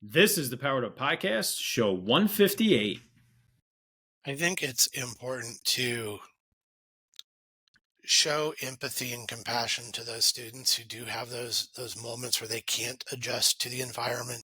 This is the Powered Up Podcast, show 158. I think it's important to show empathy and compassion to those students who do have those moments where they can't adjust to the environment.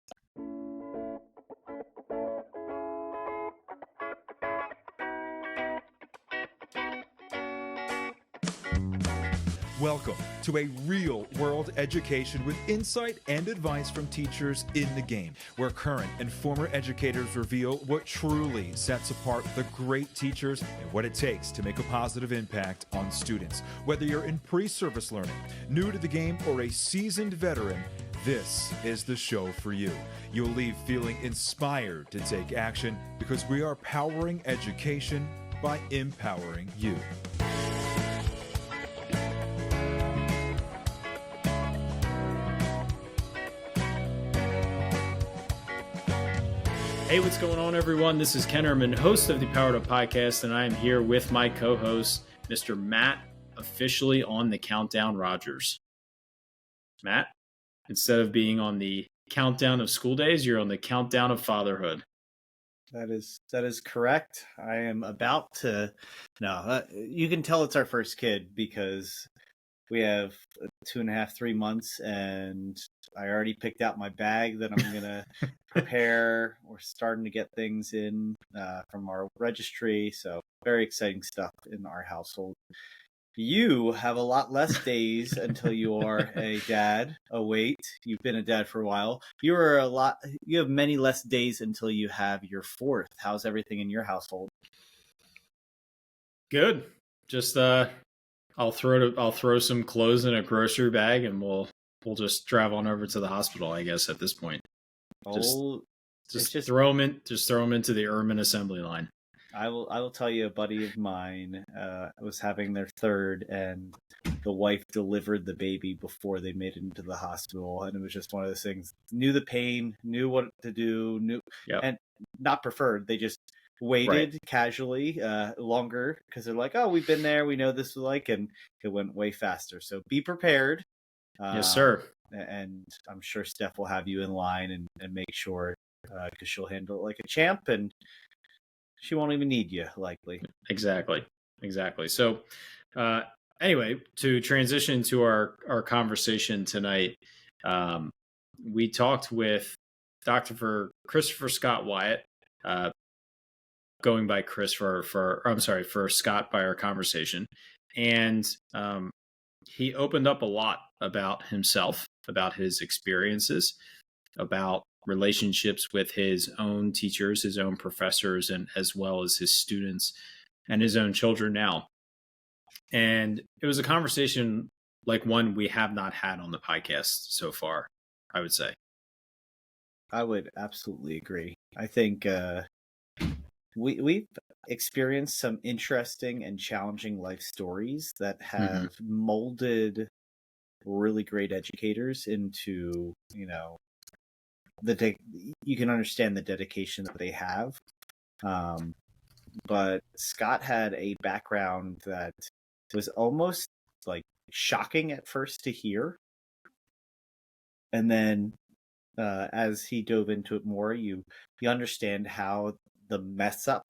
Welcome to a real-world education with insight and advice from teachers in the game, where current and former educators reveal what truly sets apart the great teachers and what it takes to make a positive impact on students. Whether you're in pre-service learning, new to the game, or a seasoned veteran, this is the show for you. You'll leave feeling inspired to take action because we are powering education by empowering you. Hey, what's going on, everyone? This is Ken Ehrmann, host of the Powered Up Podcast, and I am here with my co-host, Mr. Matt, officially on the Countdown Rogers. Matt, instead of being on the countdown of school days, you're on the countdown of fatherhood. That is correct. I am about to. You can tell it's our first kid because we have 2.5, 3 months, and I already picked out my bag that I'm gonna prepare. We're starting to get things in from our registry, so very exciting stuff in our household. You have a lot less days until you are a dad. Oh wait, you've been a dad for a while. You have many less days until you have your fourth. How's everything in your household? Good. Just I'll throw some clothes in a grocery bag, and we'll just drive on over to the hospital, I guess, at this point. Just throw them into the Ehrmann assembly line. I will tell you, a buddy of mine was having their third, and the wife delivered the baby before they made it into the hospital, and it was just one of those things. Knew the pain, knew what to do, and not preferred. They just waited casually longer because they're like, oh, we've been there, we know this is like, and it went way faster. So be prepared. Yes, sir. And I'm sure Steph will have you in line and make sure, because she'll handle it like a champ, and she won't even need you, likely. Exactly. So anyway, to transition to our conversation tonight, we talked with Dr. Christopher Scott Wyatt, going by Chris for Scott by our conversation. And he opened up a lot about himself, about his experiences, about relationships with his own teachers, his own professors, and as well as his students and his own children now. And it was a conversation like one we have not had on the podcast so far, I would say. I would absolutely agree. I think we've experienced some interesting and challenging life stories that have molded really great educators into, you can understand the dedication that they have. But Scott had a background that was almost like shocking at first to hear. And then as he dove into it more, you understand how the mess up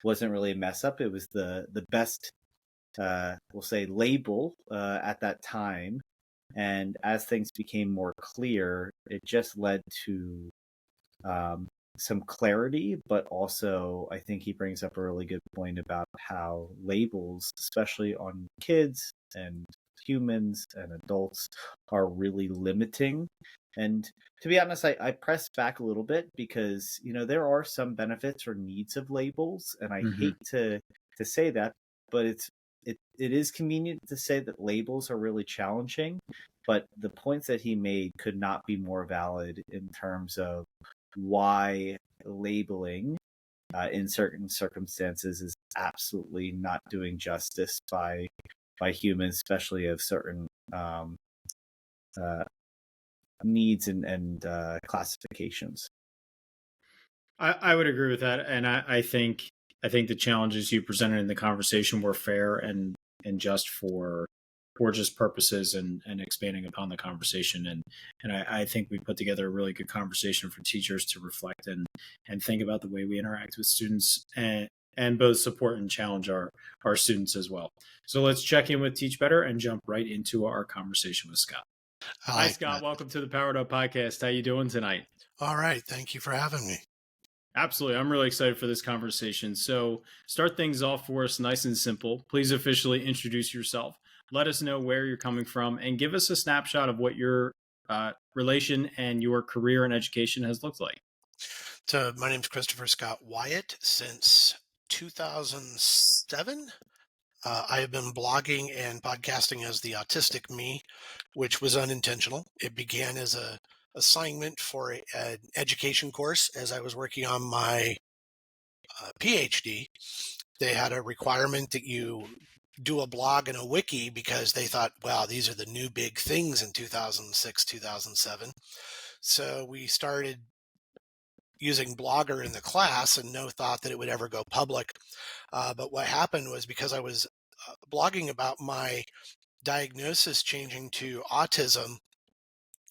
wasn't really a mess up. It was the best, we'll say, label at that time. And as things became more clear, it just led to some clarity, but also I think he brings up a really good point about how labels, especially on kids and humans and adults, are really limiting. And to be honest, I press back a little bit because, there are some benefits or needs of labels, and I hate to say that, but it is convenient to say that labels are really challenging. But the points that he made could not be more valid in terms of why labeling in certain circumstances is absolutely not doing justice by humans, especially of certain needs and classifications. I would agree with that, and I think the challenges you presented in the conversation were fair and just for just purposes and expanding upon the conversation. And I think we put together a really good conversation for teachers to reflect and think about the way we interact with students and both support and challenge our students as well. So let's check in with Teach Better and jump right into our conversation with Scott. Hi, Scott. Welcome to the Powered Up Podcast. How you doing tonight? All right. Thank you for having me. Absolutely. I'm really excited for this conversation. So start things off for us nice and simple. Please officially introduce yourself. Let us know where you're coming from and give us a snapshot of what your relation and your career in education has looked like. So my name is Christopher Scott Wyatt. Since 2007, I have been blogging and podcasting as the Autistic Me, which was unintentional. It began as a assignment for an education course as I was working on my PhD. They had a requirement that you do a blog and a wiki because they thought, wow, these are the new big things in 2006, 2007. So we started using Blogger in the class and no thought that it would ever go public. But what happened was because I was blogging about my diagnosis changing to autism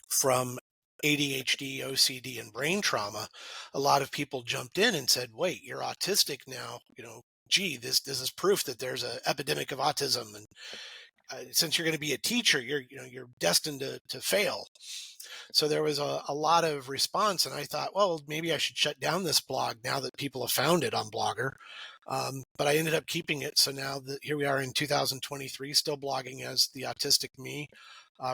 from ADHD, OCD, and brain trauma, a lot of people jumped in and said, wait, you're autistic now. Gee, this is proof that there's an epidemic of autism. And since you're going to be a teacher, you're destined to fail. So there was a lot of response, and I thought, well, maybe I should shut down this blog now that people have found it on Blogger. But I ended up keeping it. So now here we are in 2023, still blogging as the Autistic Me.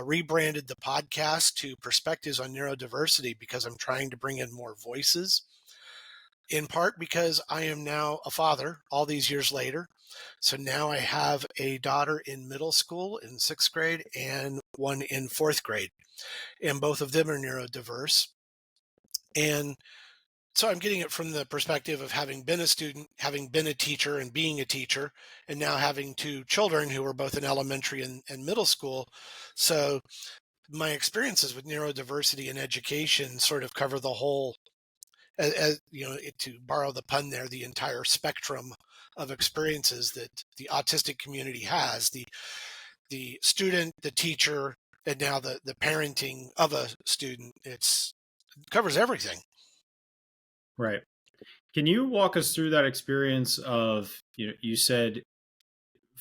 Rebranded the podcast to Perspectives on Neurodiversity because I'm trying to bring in more voices, in part because I am now a father all these years later. So now I have a daughter in middle school in 6th grade and one in 4th grade, and both of them are neurodiverse. And so I'm getting it from the perspective of having been a student, having been a teacher and being a teacher, and now having 2 children who are both in elementary and middle school. So my experiences with neurodiversity in education sort of cover the whole, to borrow the pun there, the entire spectrum of experiences that the autistic community has, the student, the teacher, and now the parenting of a student. It covers everything. Right. Can you walk us through that experience of, you said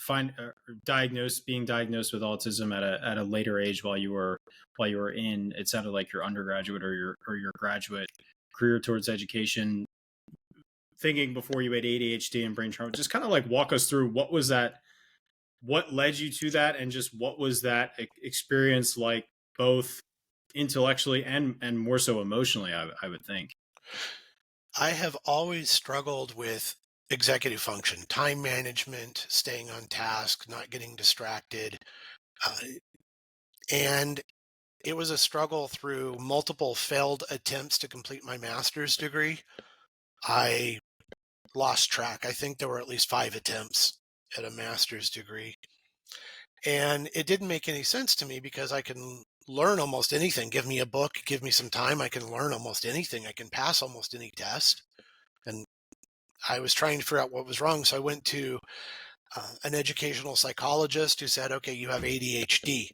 being diagnosed with autism at a later age while you were in, it sounded like your undergraduate or your graduate career towards education, thinking before you had ADHD and brain trauma. Just kind of like walk us through what was that, what led you to that, and just what was that experience like, both intellectually and more so emotionally, I would think. I have always struggled with executive function, time management, staying on task, not getting distracted. And it was a struggle through multiple failed attempts to complete my master's degree. I lost track. I think there were at least 5 attempts at a master's degree. And it didn't make any sense to me because I can learn almost anything. Give me a book, give me some time, I can learn almost anything. I can pass almost any test. And I was trying to figure out what was wrong. So I went to an educational psychologist who said, okay, you have ADHD.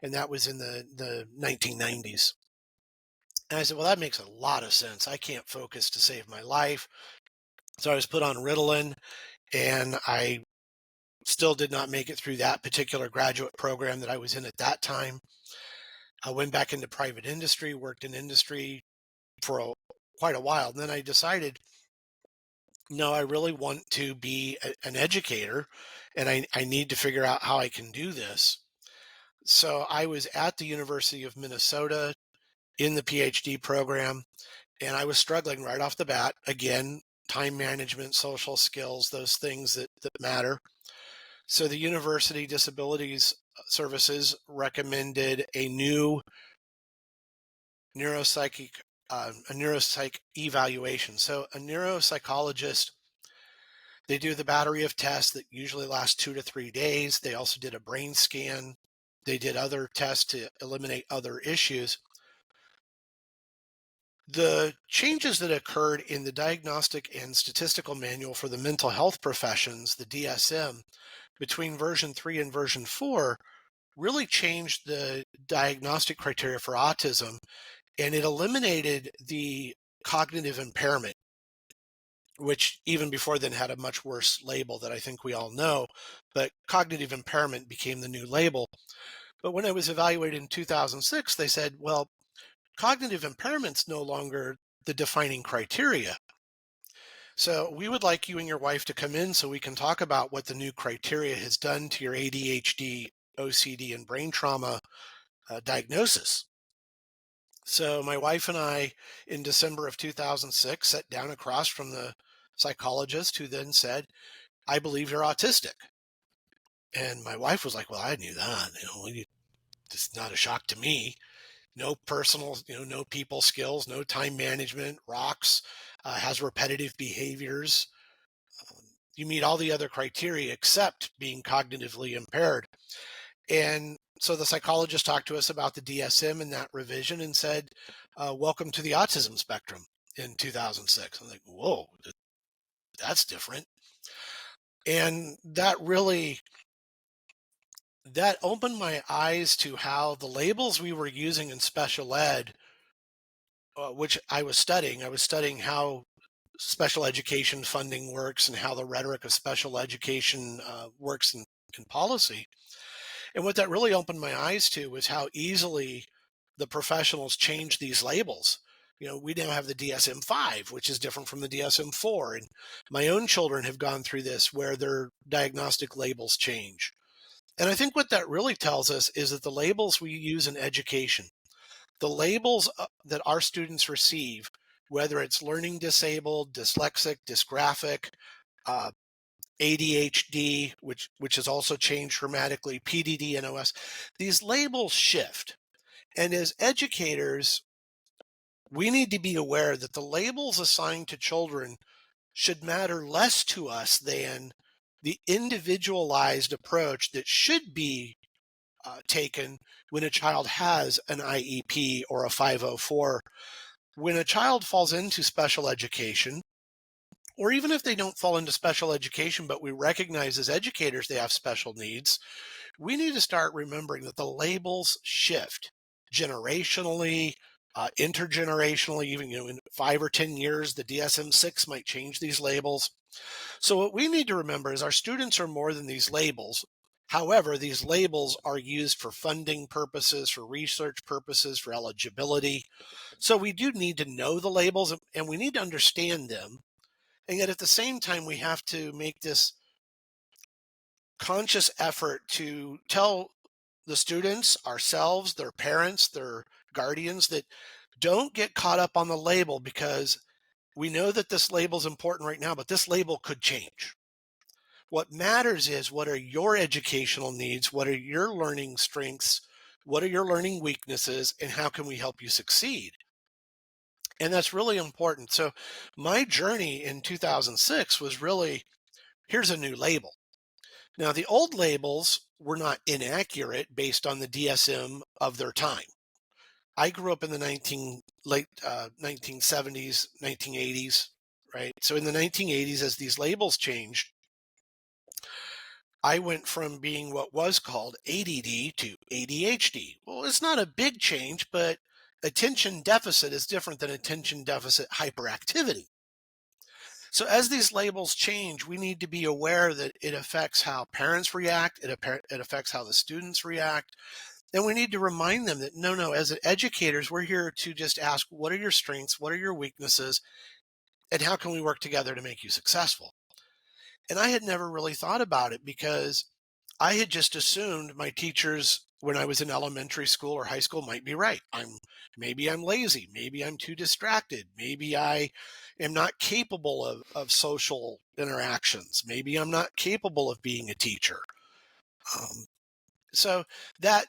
And that was in the 1990s. And I said, well, that makes a lot of sense. I can't focus to save my life. So I was put on Ritalin, and I still did not make it through that particular graduate program that I was in at that time. I went back into private industry, worked in industry for quite a while. And then I decided, no, I really want to be an educator, and I need to figure out how I can do this. So I was at the University of Minnesota in the PhD program, and I was struggling right off the bat. Again, time management, social skills, those things that matter. So the University Disabilities Services recommended a new neuropsych evaluation. So a neuropsychologist, they do the battery of tests that usually last 2 to 3 days. They also did a brain scan. They did other tests to eliminate other issues. The changes that occurred in the Diagnostic and Statistical Manual for the Mental Health Professions, the DSM, between version 3 and version 4 really changed the diagnostic criteria for autism, and it eliminated the cognitive impairment, which even before then had a much worse label that I think we all know, but cognitive impairment became the new label. But when it was evaluated in 2006, they said, well, cognitive impairment's no longer the defining criteria. So we would like you and your wife to come in so we can talk about what the new criteria has done to your ADHD, OCD, and brain trauma diagnosis. So my wife and I, in December of 2006, sat down across from the psychologist who then said, I believe you're autistic. And my wife was like, well, I knew that. It's not a shock to me. No personal, no people skills, no time management, rocks, has repetitive behaviors. You meet all the other criteria except being cognitively impaired. And so the psychologist talked to us about the DSM and that revision and said, welcome to the autism spectrum in 2006. I'm like, whoa, that's different. And that opened my eyes to how the labels we were using in special ed, which I was studying how special education funding works and how the rhetoric of special education works in policy. And what that really opened my eyes to was how easily the professionals change these labels. We now have the DSM-5, which is different from the DSM-4. And my own children have gone through this where their diagnostic labels change. And I think what that really tells us is that the labels we use in education, the labels that our students receive, whether it's learning disabled, dyslexic, dysgraphic, ADHD, which has also changed dramatically, PDD and OS, these labels shift. And as educators, we need to be aware that the labels assigned to children should matter less to us than the individualized approach that should be taken when a child has an IEP or a 504. When a child falls into special education, or even if they don't fall into special education, but we recognize as educators they have special needs, we need to start remembering that the labels shift generationally, intergenerationally, even in 5 or 10 years, the DSM-6 might change these labels. So what we need to remember is our students are more than these labels. However, these labels are used for funding purposes, for research purposes, for eligibility. So we do need to know the labels and we need to understand them. And yet at the same time, we have to make this conscious effort to tell the students, ourselves, their parents, their guardians, that don't get caught up on the label, because we know that this label is important right now, but this label could change. What matters is, what are your educational needs? What are your learning strengths? What are your learning weaknesses? And how can we help you succeed? And that's really important. So my journey in 2006 was really, here's a new label. Now, the old labels were not inaccurate based on the DSM of their time. I grew up in the late 1970s, 1980s, right? So in the 1980s, as these labels changed, I went from being what was called ADD to ADHD. Well, it's not a big change, but attention deficit is different than attention deficit hyperactivity. So as these labels change, we need to be aware that it affects how parents react, it affects how the students react. And we need to remind them that no, as educators, we're here to just ask, what are your strengths? What are your weaknesses? And how can we work together to make you successful? And I had never really thought about it, because I had just assumed my teachers when I was in elementary school or high school might be right. Maybe I'm lazy. Maybe I'm too distracted. Maybe I am not capable of social interactions. Maybe I'm not capable of being a teacher. So that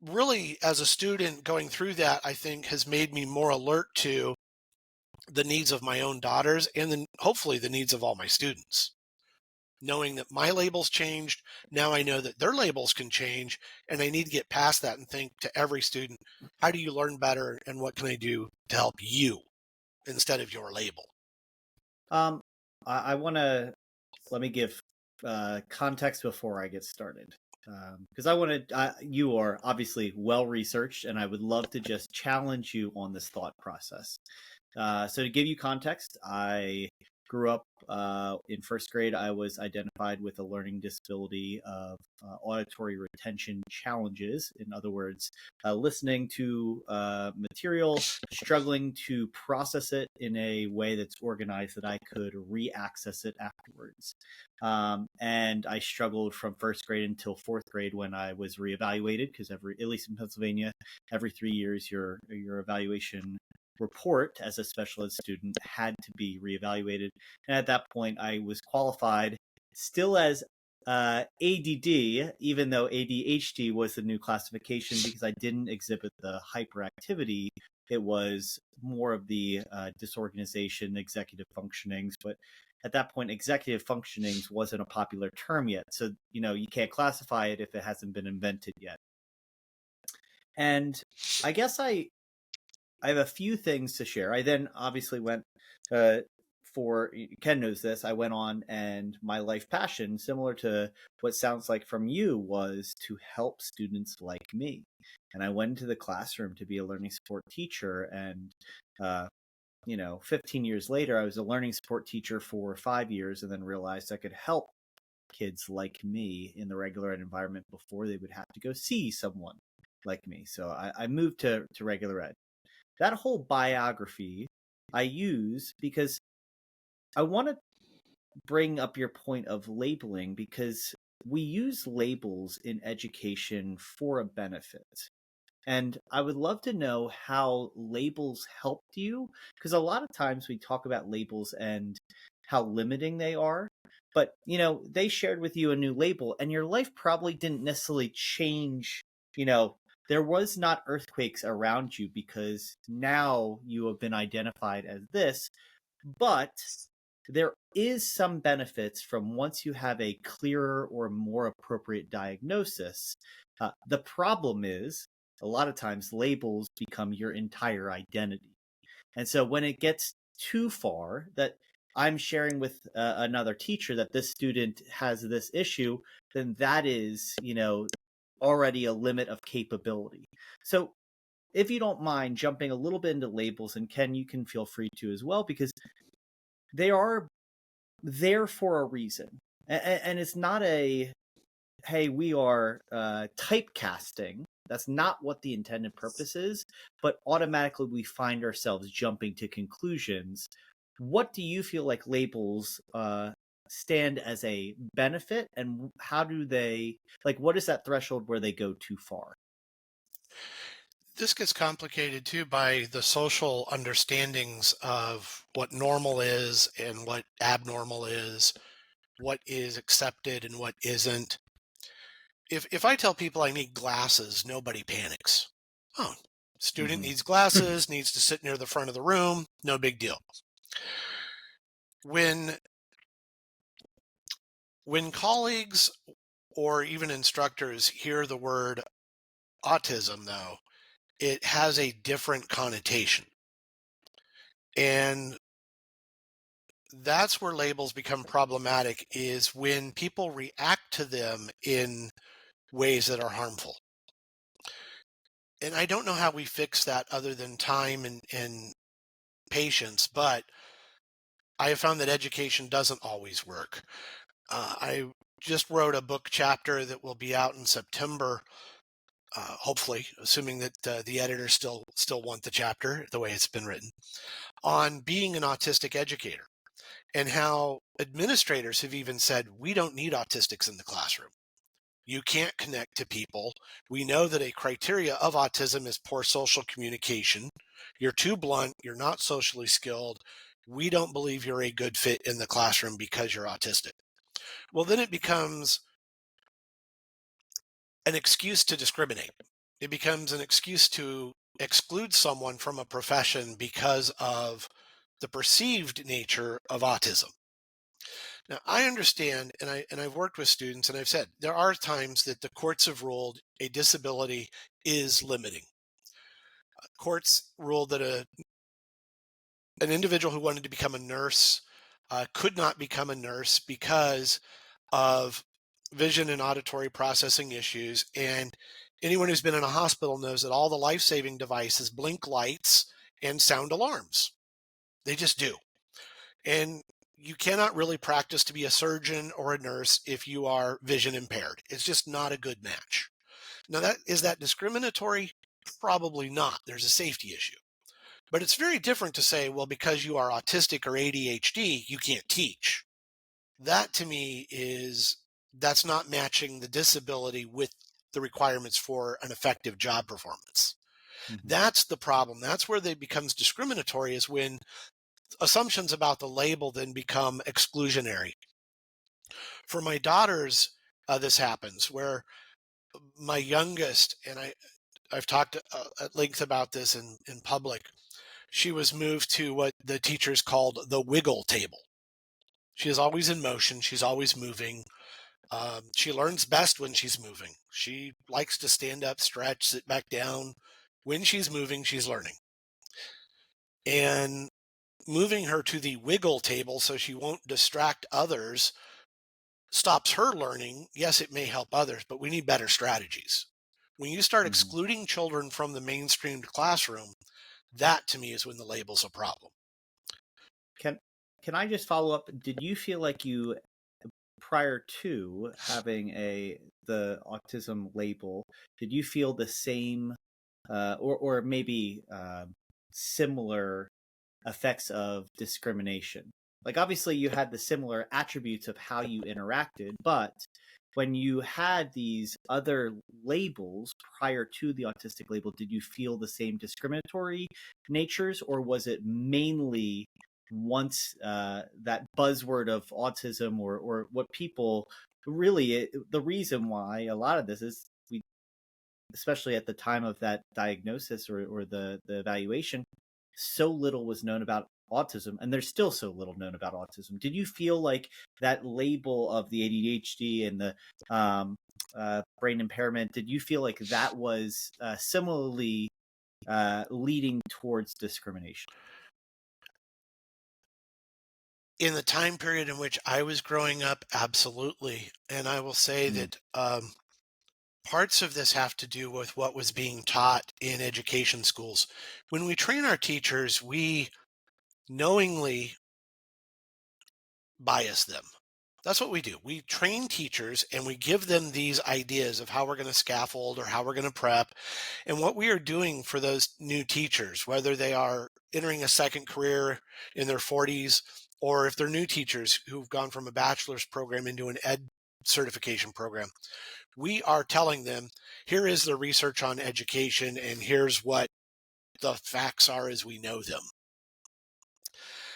really, as a student going through that, I think has made me more alert to the needs of my own daughters, and then hopefully the needs of all my students. Knowing that my labels changed, now I know that their labels can change, and I need to get past that and think to every student, how do you learn better, and what can I do to help you instead of your label? I want to let me give context before I get started. because I wanted you are obviously well researched, and I would love to just challenge you on this thought process. So to give you context, I grew up in first grade. I was identified with a learning disability of auditory retention challenges. In other words, listening to material, struggling to process it in a way that's organized that I could re-access it afterwards. And I struggled from first grade until fourth grade when I was reevaluated, because at least in Pennsylvania, every 3 years your evaluation report as a special ed student had to be reevaluated. And at that point, I was qualified still as ADD, even though ADHD was the new classification, because I didn't exhibit the hyperactivity. It was more of the disorganization, executive functionings. But at that point, executive functionings wasn't a popular term yet. So, you can't classify it if it hasn't been invented yet. And I guess I have a few things to share. I then obviously went for, Ken knows this, I went on, and my life passion, similar to what sounds like from you, was to help students like me. And I went into the classroom to be a learning support teacher. And, 15 years later, I was a learning support teacher for 5 years, and then realized I could help kids like me in the regular ed environment before they would have to go see someone like me. So I moved to regular ed. That whole biography I use because I want to bring up your point of labeling, because we use labels in education for a benefit. And I would love to know how labels helped you, because a lot of times we talk about labels and how limiting they are. But, they shared with you a new label, and your life probably didn't necessarily change. There was not earthquakes around you because now you have been identified as this, but there is some benefits from once you have a clearer or more appropriate diagnosis. The problem is, a lot of times labels become your entire identity. And so when it gets too far, that I'm sharing with another teacher that this student has this issue, then that is, already a limit of capability. So if you don't mind jumping a little bit into labels, and Ken, you can feel free to as well, because they are there for a reason. And it's not a, hey, we are typecasting. That's not what the intended purpose is, but automatically we find ourselves jumping to conclusions. What do you feel like labels stand as a benefit, and how do they, what is that threshold where they go too far? This gets complicated too by the social understandings of what normal is and what abnormal is, what is accepted and what isn't. If I tell people I need glasses, nobody panics. Oh, student needs glasses, needs to sit near the front of the room, no big deal. When colleagues or even instructors hear the word autism, though, it has a different connotation. And that's where labels become problematic, is when people react to them in ways that are harmful. And I don't know how we fix that other than time and patience, but I have found that education doesn't always work. I just wrote a book chapter that will be out in September, hopefully, assuming that the editors still want the chapter the way it's been written, on being an autistic educator, and how administrators have even said, we don't need autistics in the classroom. You can't connect to people. We know that a criteria of autism is poor social communication. You're too blunt. You're not socially skilled. We don't believe you're a good fit in the classroom because you're autistic. Well, then it becomes an excuse to discriminate. It becomes an excuse to exclude someone from a profession because of the perceived nature of autism. Now, I understand, and I've worked with students, and I've said there are times that the courts have ruled a disability is limiting. Courts ruled that an individual who wanted to become a nurse could not become a nurse because of vision and auditory processing issues. And anyone who's been in a hospital knows that all the life-saving devices blink lights and sound alarms. They just do. And you cannot really practice to be a surgeon or a nurse if you are vision impaired. It's just not a good match. Now, is that discriminatory? Probably not. There's a safety issue. But it's very different to say, well, because you are autistic or ADHD, you can't teach. That to me that's not matching the disability with the requirements for an effective job performance. Mm-hmm. That's the problem. That's where it becomes discriminatory, is when assumptions about the label then become exclusionary. For my daughters, this happens where my youngest, and I've talked at length about this in public, she was moved to what the teachers called the wiggle table. She is always in motion. She's always moving. She learns best when she's moving. She likes to stand up, stretch, sit back down. When she's moving, she's learning. And moving her to the wiggle table so she won't distract others stops her learning. Yes, it may help others, but we need better strategies. When you start excluding children from the mainstreamed classroom, that to me is when the label's a problem. Can I just follow up? Did you feel like you, prior to having the autism label, did you feel the same or maybe similar effects of discrimination? Like, obviously you had the similar attributes of how you interacted, but when you had these other labels prior to the autistic label, did you feel the same discriminatory natures, or was it mainly once that buzzword of autism or what people really, the reason why a lot of this is, especially at the time of that diagnosis or the evaluation, so little was known about autism, and there's still so little known about autism. Did you feel like that label of the ADHD and the brain impairment, did you feel like that was similarly leading towards discrimination? In the time period in which I was growing up, absolutely. And I will say that parts of this have to do with what was being taught in education schools. When we train our teachers, we knowingly bias them. That's what we do. We train teachers and we give them these ideas of how we're going to scaffold or how we're going to prep. And what we are doing for those new teachers, whether they are entering a second career in their 40s, or if they're new teachers who've gone from a bachelor's program into an ed certification program, we are telling them, here is the research on education, and here's what the facts are as we know them.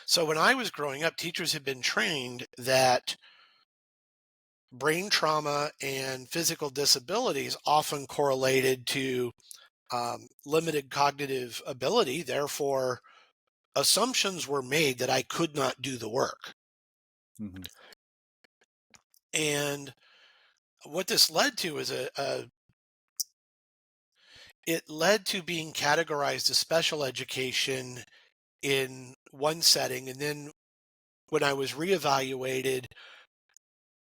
So when I was growing up, teachers had been trained that brain trauma and physical disabilities often correlated to limited cognitive ability. Therefore, assumptions were made that I could not do the work. Mm-hmm. And what this led to is it led to being categorized as special education in one setting. And then when I was reevaluated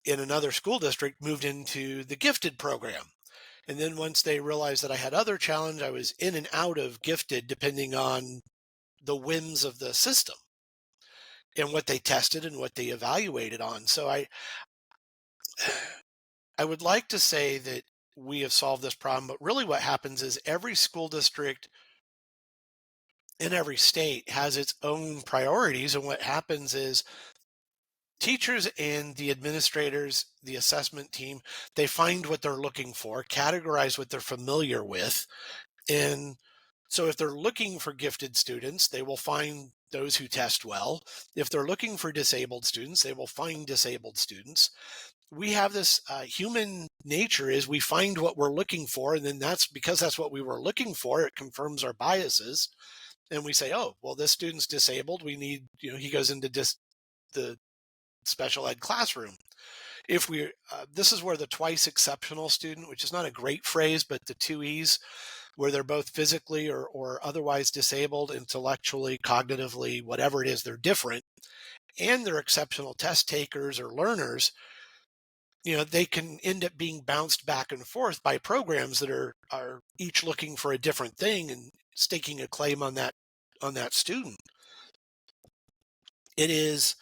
in another school district, moved into the gifted program. And then once they realized that I had other challenge, I was in and out of gifted depending on the whims of the system and what they tested and what they evaluated on. So I would like to say that we have solved this problem, but really what happens is every school district in every state has its own priorities. And what happens is teachers and the administrators, the assessment team, they find what they're looking for, categorize what they're familiar with. And so if they're looking for gifted students, they will find those who test well. If they're looking for disabled students, they will find disabled students. We have this human nature is we find what we're looking for, and then that's because that's what we were looking for. It confirms our biases. And we say, oh, well, this student's disabled. We need, he goes into the special ed classroom. If we, this is where the twice exceptional student, which is not a great phrase, but the two E's, where they're both physically or otherwise disabled, intellectually, cognitively, whatever it is, they're different, and they're exceptional test takers or learners. they can end up being bounced back and forth by programs that are each looking for a different thing and staking a claim on that student. It's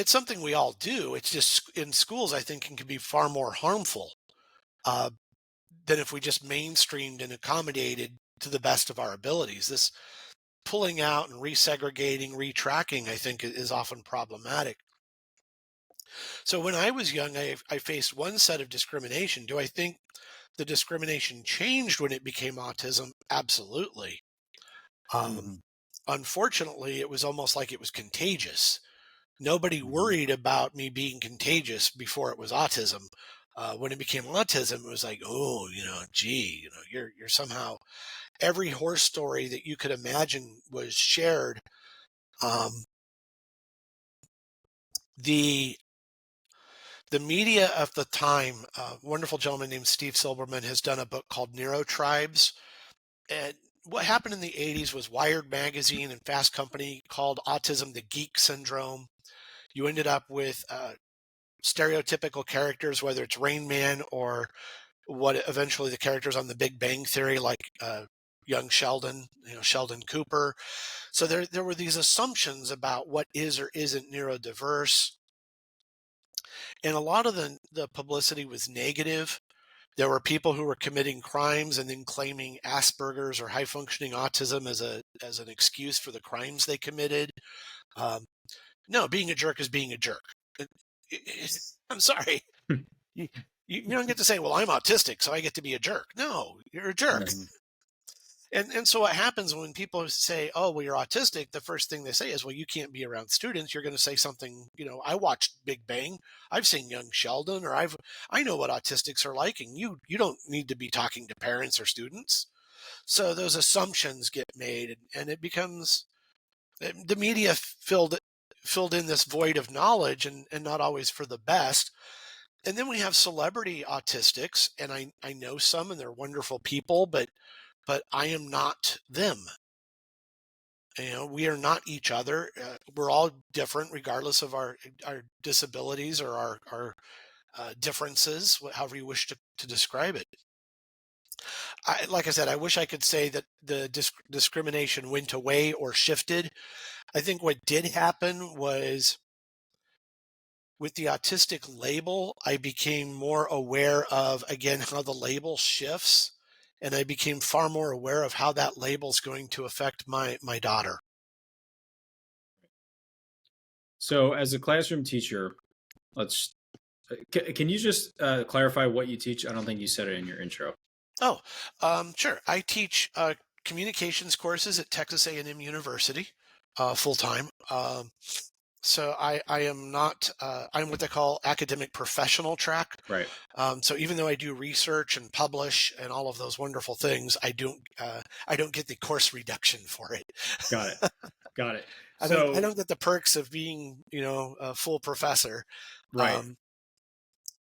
something we all do. It's just in schools, I think, it can be far more harmful uh, than if we just mainstreamed and accommodated to the best of our abilities. This pulling out and resegregating, retracking, I think, is often problematic. So when I was young, I faced one set of discrimination. Do I think the discrimination changed when it became autism? Absolutely. Unfortunately, it was almost like it was contagious. Nobody worried about me being contagious before it was autism. When it became autism, it was like, oh, gee, you're somehow, every horror story that you could imagine was shared. The media of the time, a wonderful gentleman named Steve Silberman has done a book called Neurotribes. And what happened in the 80s was Wired magazine and Fast Company called autism the geek syndrome. You ended up with stereotypical characters, whether it's Rain Man or what eventually the characters on the Big Bang Theory, like young Sheldon, Sheldon Cooper. So there were these assumptions about what is or isn't neurodiverse. And a lot of the publicity was negative. There were people who were committing crimes and then claiming Asperger's or high functioning autism as an excuse for the crimes they committed. No, being a jerk is being a jerk. I'm sorry. You don't get to say, well, I'm autistic, so I get to be a jerk. No, you're a jerk. And so what happens when people say, oh, well, you're autistic, the first thing they say is, well, you can't be around students. You're going to say something, I watched Big Bang. I've seen young Sheldon, or I know what autistics are like, and you don't need to be talking to parents or students. So those assumptions get made, and it becomes, the media filled in this void of knowledge, and not always for the best. And then we have celebrity autistics, and I know some, and they're wonderful people, but I am not them. We are not each other. We're all different, regardless of our disabilities or our differences, however you wish to describe it. Like I said, I wish I could say that the discrimination went away or shifted. I think what did happen was, with the autistic label, I became more aware of, again, how the label shifts. And I became far more aware of how that label is going to affect my daughter. So as a classroom teacher, can you just clarify what you teach? I don't think you said it in your intro. Oh, sure. I teach communications courses at Texas A&M University full-time. So I am not, I'm what they call academic professional track. Right. So even though I do research and publish and all of those wonderful things, I don't get the course reduction for it. Got it. I don't get the perks of being, a full professor. Right.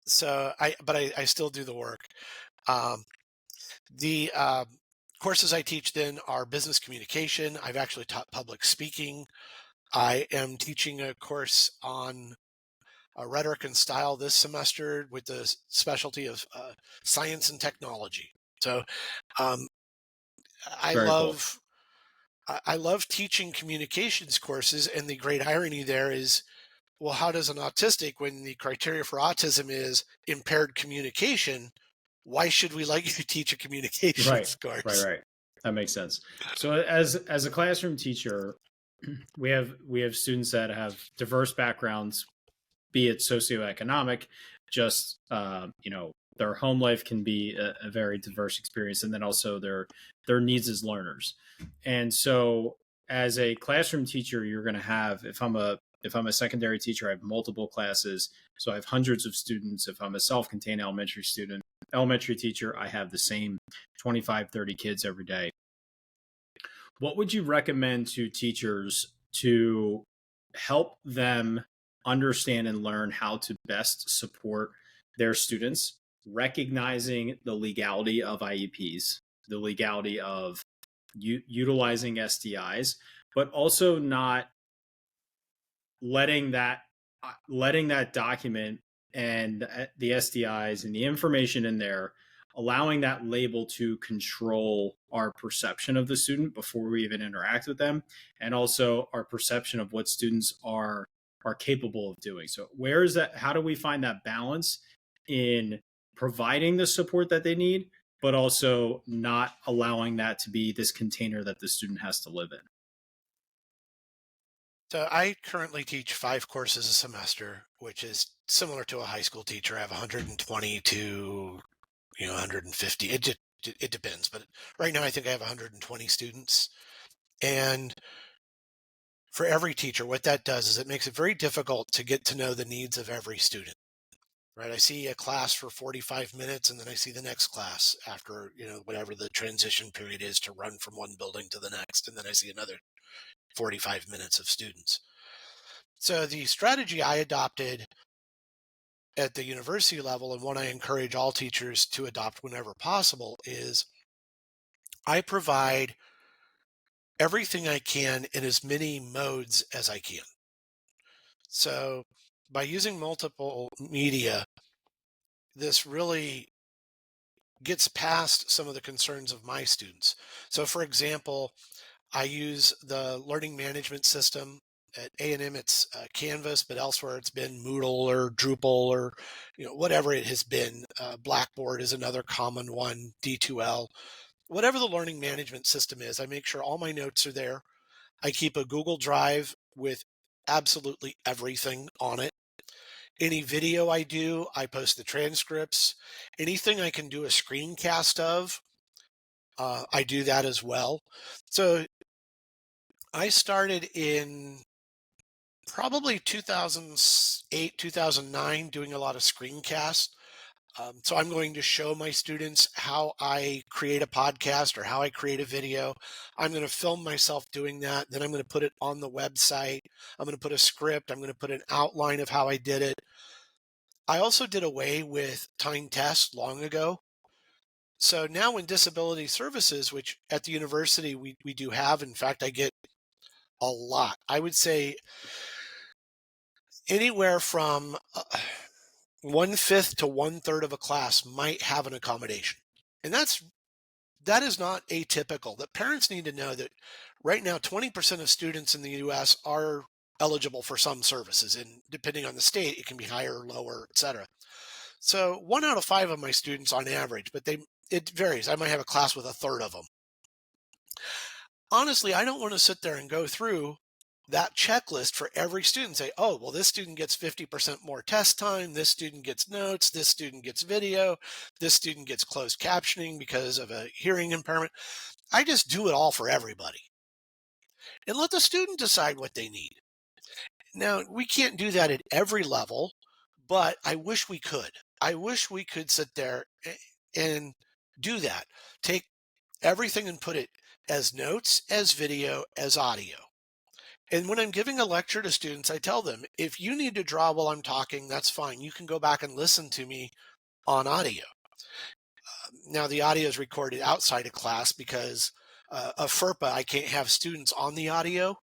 So I still do the work. The courses I teach then are business communication. I've actually taught public speaking. I am teaching a course on rhetoric and style this semester with the specialty of science and technology. So I love teaching communications courses, and the great irony there is, well, how does an autistic, when the criteria for autism is impaired communication, why should we let you teach a communications course? Right. That makes sense. So as a classroom teacher, we have students that have diverse backgrounds, be it socioeconomic, just their home life can be a very diverse experience, and then also their needs as learners. And so as a classroom teacher, you're going to have, if I'm a secondary teacher, I have multiple classes, so I have hundreds of students. If I'm a self-contained elementary teacher, I have the same 25, 30 kids every day. What would you recommend to teachers to help them understand and learn how to best support their students, recognizing the legality of IEPs, the legality of utilizing SDIs, but also not letting that document and the SDIs and the information in there, allowing that label to control our perception of the student before we even interact with them, and also our perception of what students are capable of doing. So where is that? How do we find that balance in providing the support that they need, but also not allowing that to be this container that the student has to live in? So I currently teach 5 courses a semester, which is similar to a high school teacher. I have 120 to 150. It depends, but right now I think I have 120 students. And for every teacher, what that does is it makes it very difficult to get to know the needs of every student. Right? I see a class for 45 minutes, and then I see the next class after whatever the transition period is to run from one building to the next, and then I see another 45 minutes of students. So the strategy I adopted at the university level, and one I encourage all teachers to adopt whenever possible, is I provide everything I can in as many modes as I can. So by using multiple media, this really gets past some of the concerns of my students. So for example, I use the learning management system. At A&M, it's Canvas, but elsewhere it's been Moodle or Drupal or whatever it has been. Blackboard is another common one, D2L. Whatever the learning management system is, I make sure all my notes are there. I keep a Google Drive with absolutely everything on it. Any video I do, I post the transcripts. Anything I can do a screencast of, I do that as well. So I started in probably 2008, 2009, doing a lot of screencasts. So I'm going to show my students how I create a podcast or how I create a video. I'm going to film myself doing that. Then I'm going to put it on the website. I'm going to put a script. I'm going to put an outline of how I did it. I also did away with timed tests long ago. So now in disability services, which at the university we do have, in fact, I get a lot. I would say anywhere from 1/5 to 1/3 of a class might have an accommodation. And that is not atypical. That parents need to know that right now 20% of students in the US are eligible for some services, and depending on the state, it can be higher or lower, etc. So 1 out of 5 of my students on average, but it varies. I might have a class with 1/3 of them. Honestly, I don't want to sit there and go through that checklist for every student. Say, oh, well, this student gets 50% more test time. This student gets notes. This student gets video. This student gets closed captioning because of a hearing impairment. I just do it all for everybody and let the student decide what they need. Now, we can't do that at every level, but I wish we could. I wish we could sit there and do that. Take everything and put it as notes, as video, as audio. And when I'm giving a lecture to students, I tell them, if you need to draw while I'm talking, that's fine. You can go back and listen to me on audio. Now, the audio is recorded outside of class because of FERPA, I can't have students on the audio.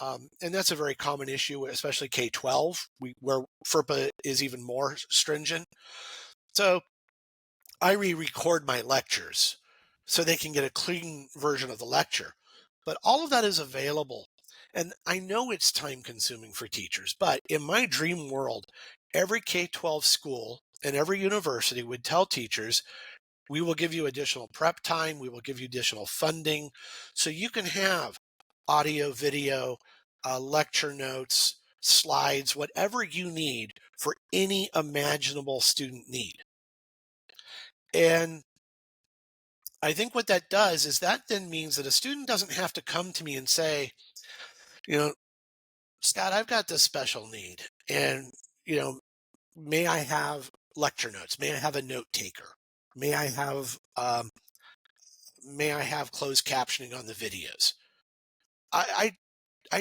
And that's a very common issue, especially K-12, where FERPA is even more stringent. So I re-record my lectures so they can get a clean version of the lecture. But all of that is available. And I know it's time consuming for teachers, but in my dream world, every K-12 school and every university would tell teachers, we will give you additional prep time, we will give you additional funding, so you can have audio, video, lecture notes, slides, whatever you need for any imaginable student need. And I think what that does is that then means that a student doesn't have to come to me and say, Scott, I've got this special need, and may I have lecture notes? May I have a note taker? May I have closed captioning on the videos? I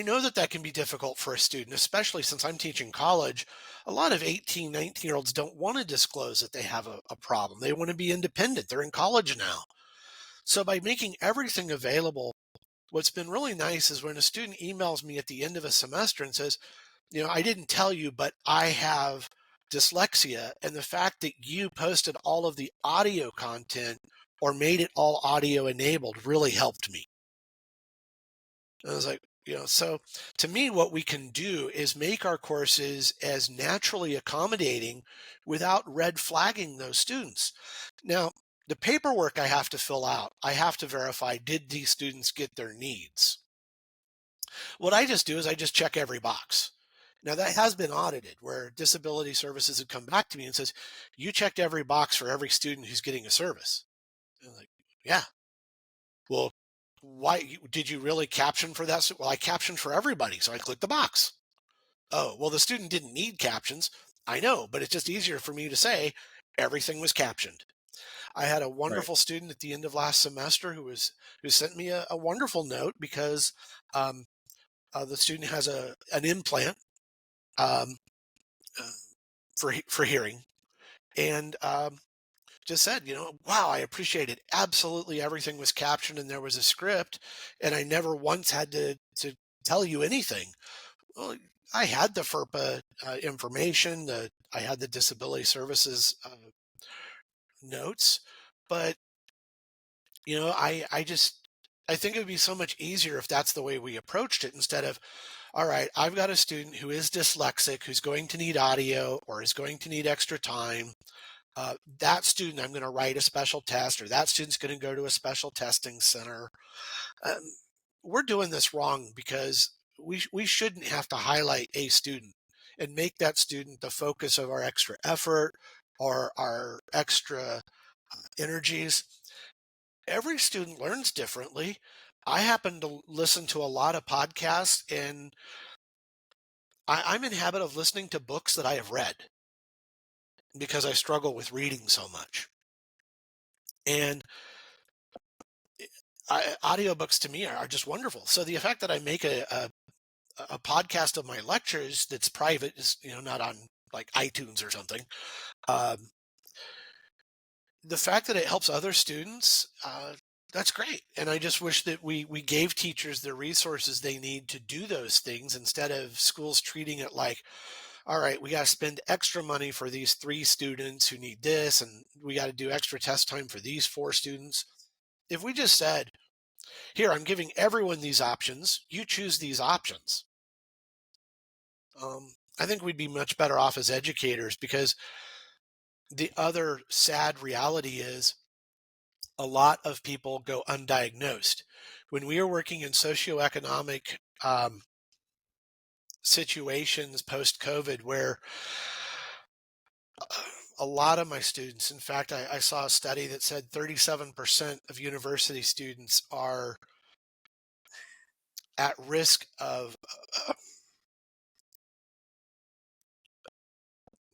know that can be difficult for a student, especially since I'm teaching college. A lot of 18, 19-year-olds don't want to disclose that they have a problem. They want to be independent. They're in college now. So by making everything available, what's been really nice is when a student emails me at the end of a semester and says, I didn't tell you, but I have dyslexia, and the fact that you posted all of the audio content or made it all audio enabled really helped me. And I was like, so to me, what we can do is make our courses as naturally accommodating without red flagging those students. Now, the paperwork I have to fill out, I have to verify, did these students get their needs? What I just do is I just check every box. Now that has been audited where disability services have come back to me and says, you checked every box for every student who's getting a service. And I'm like, yeah. Well, why did you really caption for that? Well, I captioned for everybody. So I clicked the box. Oh, well, the student didn't need captions. I know, but it's just easier for me to say everything was captioned. I had a wonderful student at the end of last semester who sent me a wonderful note because the student has an implant um, uh, for hearing, and just said, wow, I appreciated absolutely everything was captioned and there was a script, and I never once had to tell you anything. Well, I had the FERPA information, I had the disability services notes, but I think it would be so much easier if that's the way we approached it instead of, all right, I've got a student who is dyslexic, who's going to need audio or is going to need extra time. That student, I'm going to write a special test, or that student's going to go to a special testing center. Um, we're doing this wrong because we shouldn't have to highlight a student and make that student the focus of our extra effort or our extra energies. Every student learns differently. I happen to listen to a lot of podcasts, and I'm in habit of listening to books that I have read because I struggle with reading so much. And audiobooks to me are just wonderful. So the fact that I make a podcast of my lectures that's private, is not on like iTunes or something. The fact that it helps other students, that's great. And I just wish that we gave teachers the resources they need to do those things instead of schools treating it like, all right, we got to spend extra money for these 3 students who need this, and we got to do extra test time for these 4 students. If we just said, here, I'm giving everyone these options, you choose these options. I think we'd be much better off as educators, because the other sad reality is a lot of people go undiagnosed. When we are working in socioeconomic situations post-COVID where a lot of my students, in fact, I saw a study that said 37% of university students are at risk of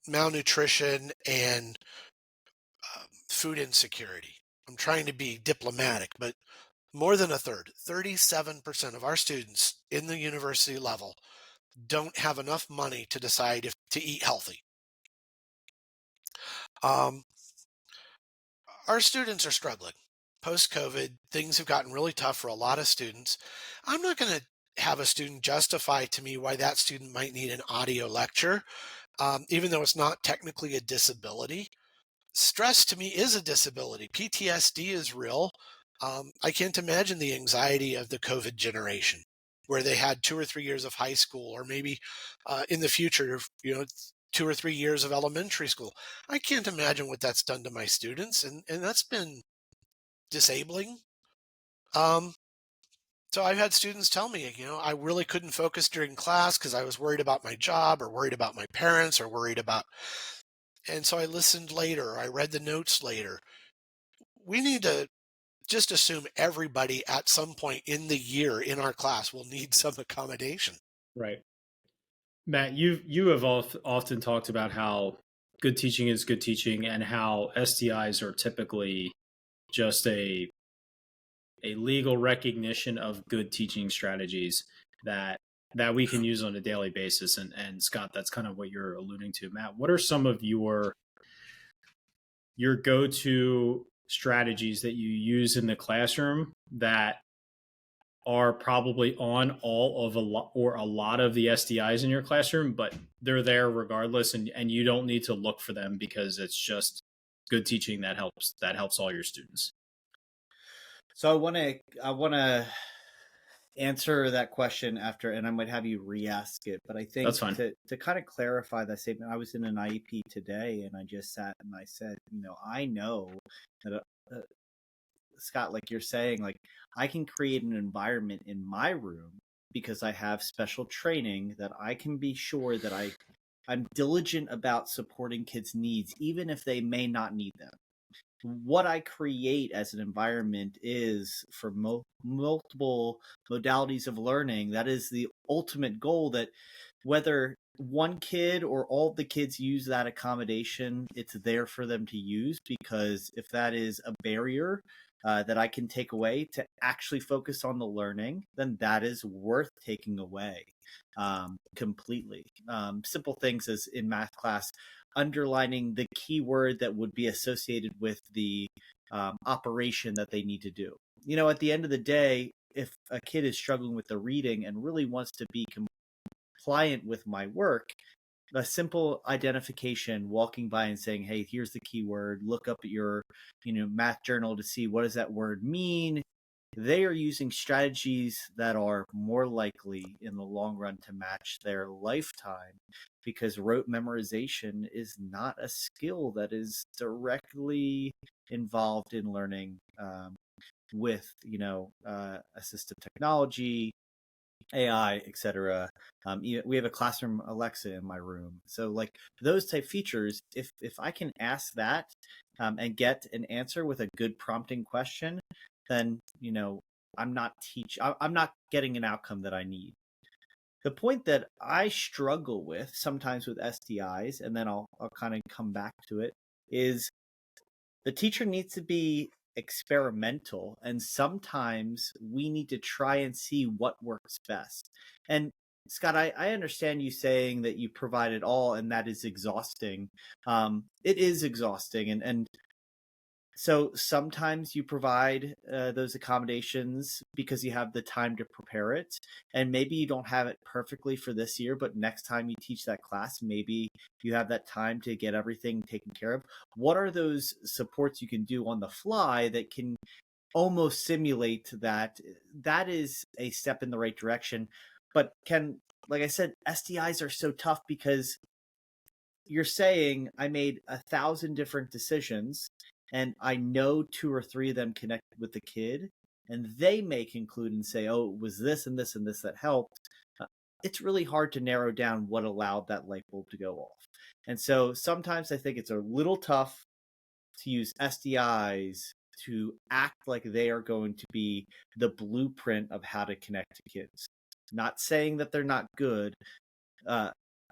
malnutrition and food insecurity. I'm trying to be diplomatic, but more than a third, 37% of our students in the university level don't have enough money to decide if to eat healthy. Our students are struggling. Post-COVID, things have gotten really tough for a lot of students. I'm not going to have a student justify to me why that student might need an audio lecture, even though it's not technically a disability. Stress to me is a disability. PTSD is real. I can't imagine the anxiety of the COVID generation, where they had 2 or 3 years of high school, or maybe in the future, 2 or 3 years of elementary school. I can't imagine what that's done to my students, and that's been disabling. So I've had students tell me, I really couldn't focus during class because I was worried about my job, or worried about my parents, or worried about, and so I listened later, or I read the notes later. We need to just assume everybody at some point in the year in our class will need some accommodation. Right. Matt, you have often talked about how good teaching is good teaching, and how STIs are typically just a legal recognition of good teaching strategies that we can use on a daily basis. And Scott, that's kind of what you're alluding to. Matt, what are some of your go-to strategies that you use in the classroom that are probably on all of a lot of the SDIs in your classroom, but they're there regardless, and you don't need to look for them because it's just good teaching that helps all your students. So I want to answer that question after, and I might have you re-ask it, but I think That's fine. to kind of clarify that statement, I was in an IEP today, and I just sat and I said, I know that Scott, like you're saying, like I can create an environment in my room because I have special training that I can be sure that I'm diligent about supporting kids' needs, even if they may not need them. What I create as an environment is for multiple modalities of learning. That is the ultimate goal, that whether one kid or all the kids use that accommodation, it's there for them to use, because if that is a barrier that I can take away to actually focus on the learning, then that is worth taking away completely. Simple things as in math class, underlining the keyword that would be associated with the operation that they need to do. At the end of the day, if a kid is struggling with the reading and really wants to be compliant with my work, a simple identification, walking by and saying, hey, here's the keyword, look up at your math journal to see what does that word mean. They are using strategies that are more likely in the long run to match their lifetime, because rote memorization is not a skill that is directly involved in learning with assistive technology, AI, etc. We have a classroom Alexa in my room, so like those type features, if I can ask that and get an answer with a good prompting question, then I'm not getting an outcome that I need. The point that I struggle with sometimes with SDIs, and then I'll kind of come back to it, is the teacher needs to be experimental, and sometimes we need to try and see what works best. And Scott, I understand you saying that you provide it all, and that is exhausting. It is exhausting, and so sometimes you provide those accommodations because you have the time to prepare it, and maybe you don't have it perfectly for this year, but next time you teach that class, maybe you have that time to get everything taken care of. What are those supports you can do on the fly that can almost simulate that? That is a step in the right direction. But like I said, SDIs are so tough because you're saying I made 1,000 different decisions, and I know 2 or 3 of them connect with the kid, and they may conclude and say, oh, it was this and this and this that helped. It's really hard to narrow down what allowed that light bulb to go off. And so sometimes I think it's a little tough to use SDIs to act like they are going to be the blueprint of how to connect to kids. Not saying that they're not good,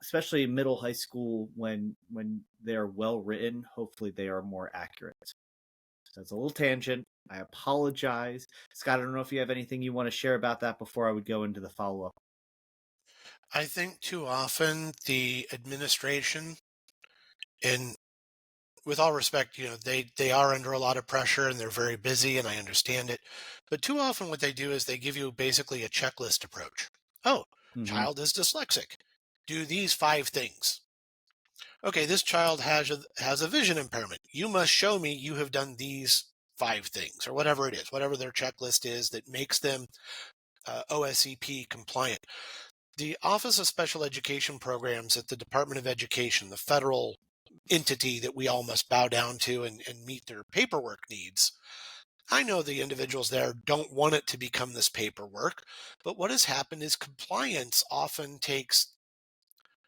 especially in middle high school, when they're well written, hopefully they are more accurate. So that's a little tangent. I apologize. Scott, I don't know if you have anything you want to share about that before I would go into the follow-up. I think too often the administration, and with all respect, they are under a lot of pressure and they're very busy, and I understand it. But too often what they do is they give you basically a checklist approach. Oh, Mm-hmm. child is dyslexic. Do these 5 things. Okay, this child has a vision impairment. You must show me you have done these 5 things, or whatever it is, whatever their checklist is that makes them OSEP compliant. The Office of Special Education Programs at the Department of Education, the federal entity that we all must bow down to and meet their paperwork needs. I know the individuals there don't want it to become this paperwork, but what has happened is compliance often takes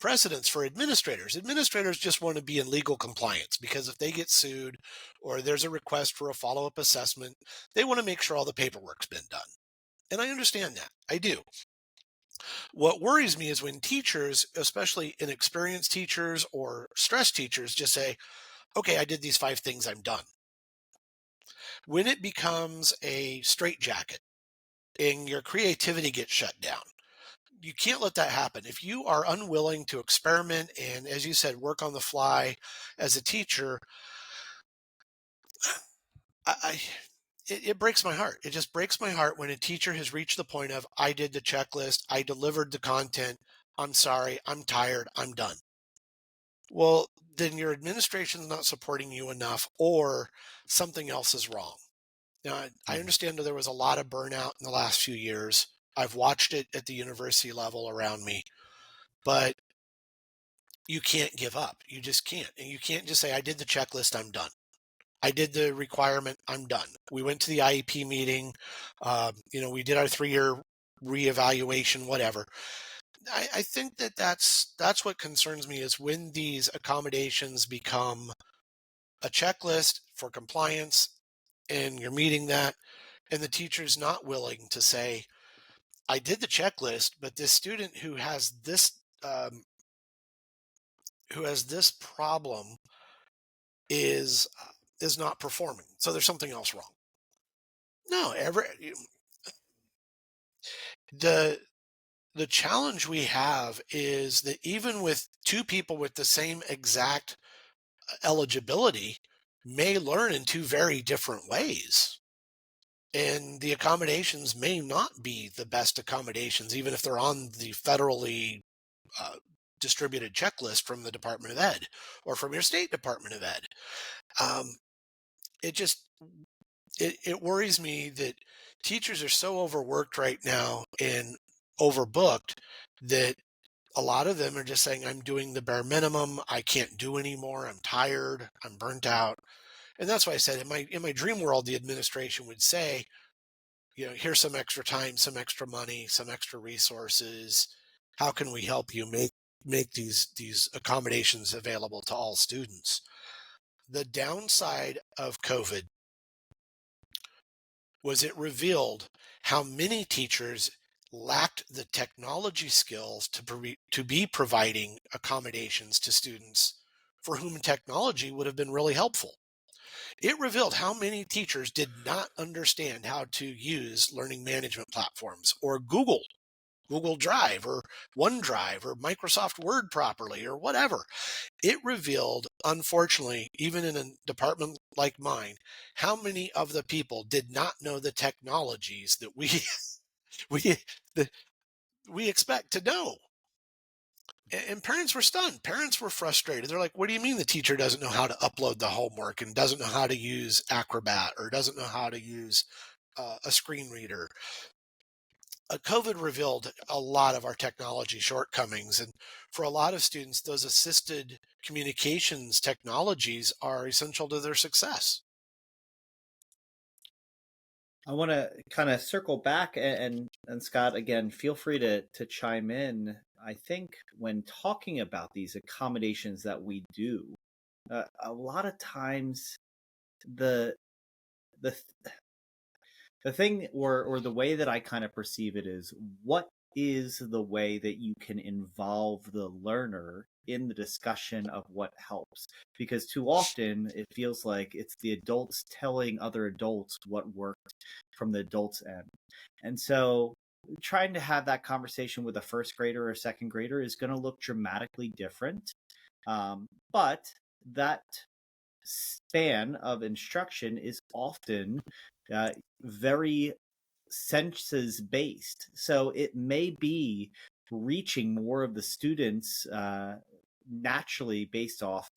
precedence for administrators. Administrators just want to be in legal compliance, because if they get sued or there's a request for a follow-up assessment, they want to make sure all the paperwork's been done. And I understand that. I do. What worries me is when teachers, especially inexperienced teachers or stress teachers, just say, okay, I did these 5 things, I'm done. When it becomes a straitjacket and your creativity gets shut down, you can't let that happen. If you are unwilling to experiment and, as you said, work on the fly as a teacher, I it breaks my heart. It just breaks my heart when a teacher has reached the point of, I did the checklist, I delivered the content, I'm sorry, I'm tired, I'm done. Well, then your administration's not supporting you enough, or something else is wrong. Now, I Mhm. understand that there was a lot of burnout in the last few years. I've watched it at the university level around me, but you can't give up. You just can't. And you can't just say, I did the checklist, I'm done. I did the requirement, I'm done. We went to the IEP meeting. We did our 3-year reevaluation, whatever. I think that's what concerns me, is when these accommodations become a checklist for compliance and you're meeting that, and the teacher's not willing to say, I did the checklist, but this student um, who has this problem is is not performing. So there's something else wrong. No, the the challenge we have is that even with two people with the same exact eligibility may learn in two very different ways. And the accommodations may not be the best accommodations, even if they're on the federally uh, distributed checklist from the Department of Ed or from your state Department of Ed. Um, it just it worries me that teachers are so overworked right now and overbooked that a lot of them are just saying, I'm doing the bare minimum. I can't do anymore. I'm tired. I'm burnt out. And that's why I said, in my dream world, the administration would say, here's some extra time, some extra money, some extra resources. How can we help you make these accommodations available to all students? The downside of COVID was it revealed how many teachers lacked the technology skills to be providing accommodations to students for whom technology would have been really helpful. It revealed how many teachers did not understand how to use learning management platforms or Google Drive or OneDrive or Microsoft Word properly or whatever. It revealed, unfortunately, even in a department like mine, how many of the people did not know the technologies that we we that we expect to know. And parents were stunned. Parents were frustrated. They're like, what do you mean the teacher doesn't know how to upload the homework and doesn't know how to use Acrobat or doesn't know how to use a screen reader? COVID revealed a lot of our technology shortcomings. And for a lot of students, those assisted communications technologies are essential to their success. I want to kind of circle back, and Scott, again, feel free to chime in. I think when talking about these accommodations that we do, a lot of times the the the thing, or the way that I kind of perceive it, is what is the way that you can involve the learner in the discussion of what helps? Because too often it feels like it's the adults telling other adults what worked from the adults' end. And so trying to have that conversation with a first grader or a second grader is going to look dramatically different. But that span of instruction is often uh, very senses based. So it may be reaching more of the students naturally based off,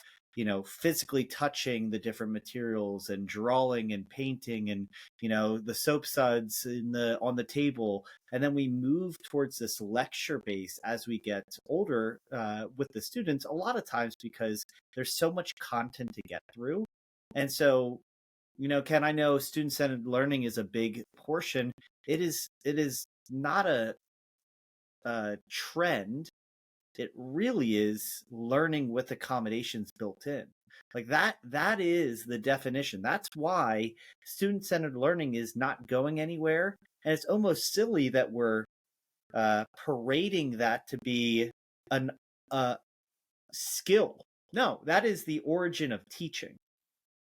physically touching the different materials and drawing and painting and, the soap suds on the table. And then we move towards this lecture base as we get older with the students, a lot of times because there's so much content to get through. And so, Ken, I know student-centered learning is a big portion. It is not a trend. It really is learning with accommodations built in. Like that is the definition. That's why student-centered learning is not going anywhere. And it's almost silly that we're parading that to be an skill. No, that is the origin of teaching.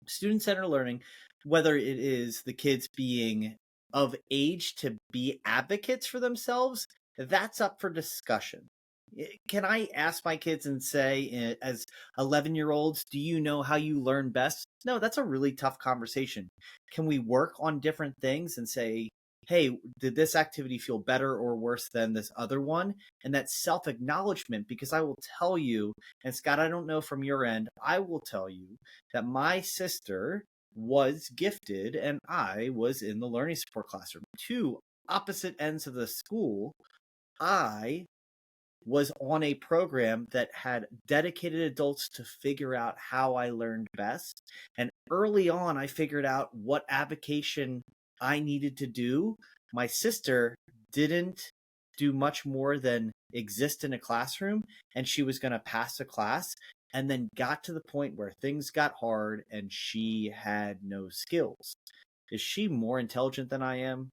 Student-centered learning, whether it is the kids being of age to be advocates for themselves, that's up for discussion. Can I ask my kids and say, as 11-year-olds, do you know how you learn best? No, that's a really tough conversation. Can we work on different things and say, hey, did this activity feel better or worse than this other one? And that self-acknowledgement, because I will tell you, and Scott, I don't know from your end, I will tell you that my sister was gifted and I was in the learning support classroom. Two opposite ends of the school. I was on a program that had dedicated adults to figure out how I learned best. And early on, I figured out what avocation I needed to do. My sister didn't do much more than exist in a classroom, and she was going to pass a class, and then got to the point where things got hard and she had no skills. Is she more intelligent than I am?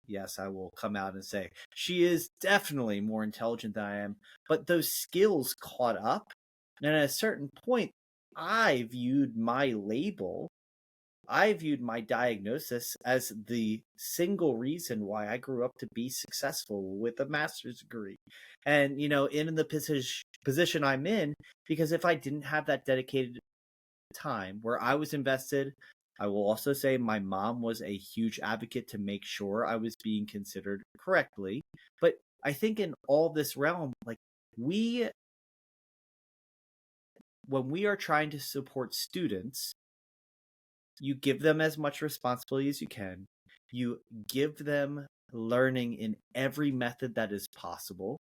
Yes, I will come out and say she is definitely more intelligent than I am, but those skills caught up. And at a certain point, I viewed my label, I viewed my diagnosis as the single reason why I grew up to be successful with a master's degree. And, in the position I'm in, because if I didn't have that dedicated time where I was invested, I will also say my mom was a huge advocate to make sure I was being considered correctly. But I think in all this realm, like when we are trying to support students, you give them as much responsibility as you can. You give them learning in every method that is possible.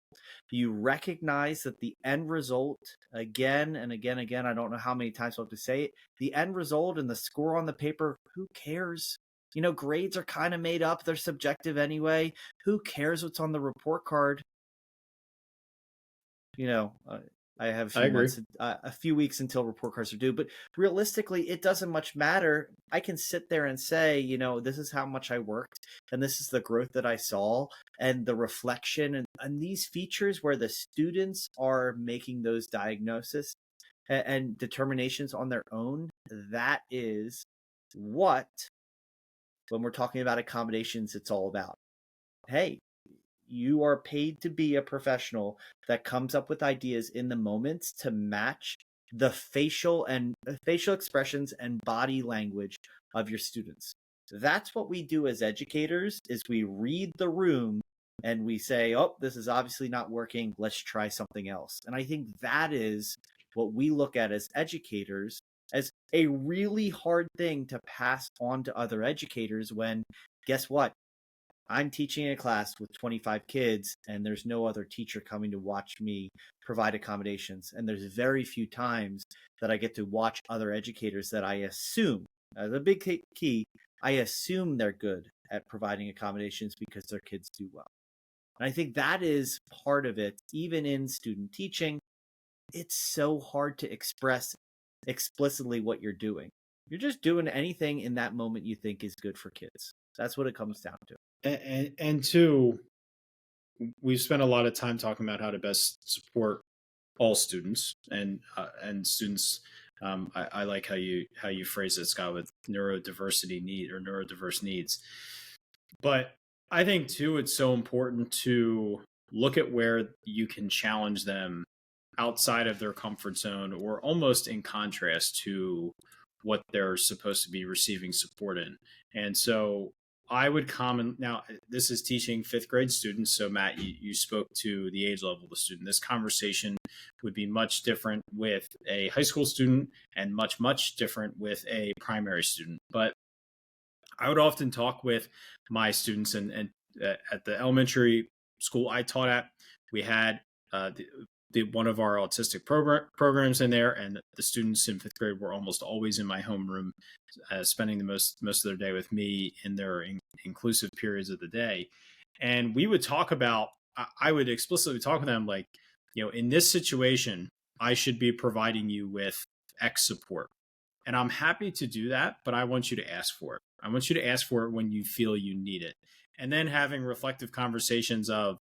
You recognize that the end result, again and again, I don't know how many times I'll have to say it, the end result and the score on the paper, who cares? Grades are kind of made up. They're subjective anyway. Who cares what's on the report card? I have a few weeks until report cards are due, but realistically, it doesn't much matter. I can sit there and say, this is how much I worked, and this is the growth that I saw, and the reflection, and these features where the students are making those diagnoses and determinations on their own. That is what, when we're talking about accommodations, it's all about. Hey, you are paid to be a professional that comes up with ideas in the moments to match the facial expressions and body language of your students. That's what we do as educators, is we read the room and we say, oh, this is obviously not working. Let's try something else. And I think that is what we look at as educators as a really hard thing to pass on to other educators when, guess what? I'm teaching a class with 25 kids and there's no other teacher coming to watch me provide accommodations. And there's very few times that I get to watch other educators that I assume, as a big key, I assume they're good at providing accommodations because their kids do well. And I think that is part of it. Even in student teaching, it's so hard to express explicitly what you're doing. You're just doing anything in that moment you think is good for kids. That's what it comes down to. And two, we've spent a lot of time talking about how to best support all students and students. I like how you phrase it, Scott, with neurodiversity need or neurodiverse needs. But I think too, it's so important to look at where you can challenge them outside of their comfort zone, or almost in contrast to what they're supposed to be receiving support in. And so I would now this is teaching 5th grade students. So Matt, you spoke to the age level of the student. This conversation would be much different with a high school student and much, much different with a primary student. But I would often talk with my students and at the elementary school I taught at, we had one of our autistic programs in there, and the students in 5th grade were almost always in my homeroom, spending the most of their day with me in their inclusive periods of the day. And we would talk about, I would explicitly talk with them like, in this situation, I should be providing you with X support. And I'm happy to do that, but I want you to ask for it. I want you to ask for it when you feel you need it. And then having reflective conversations of,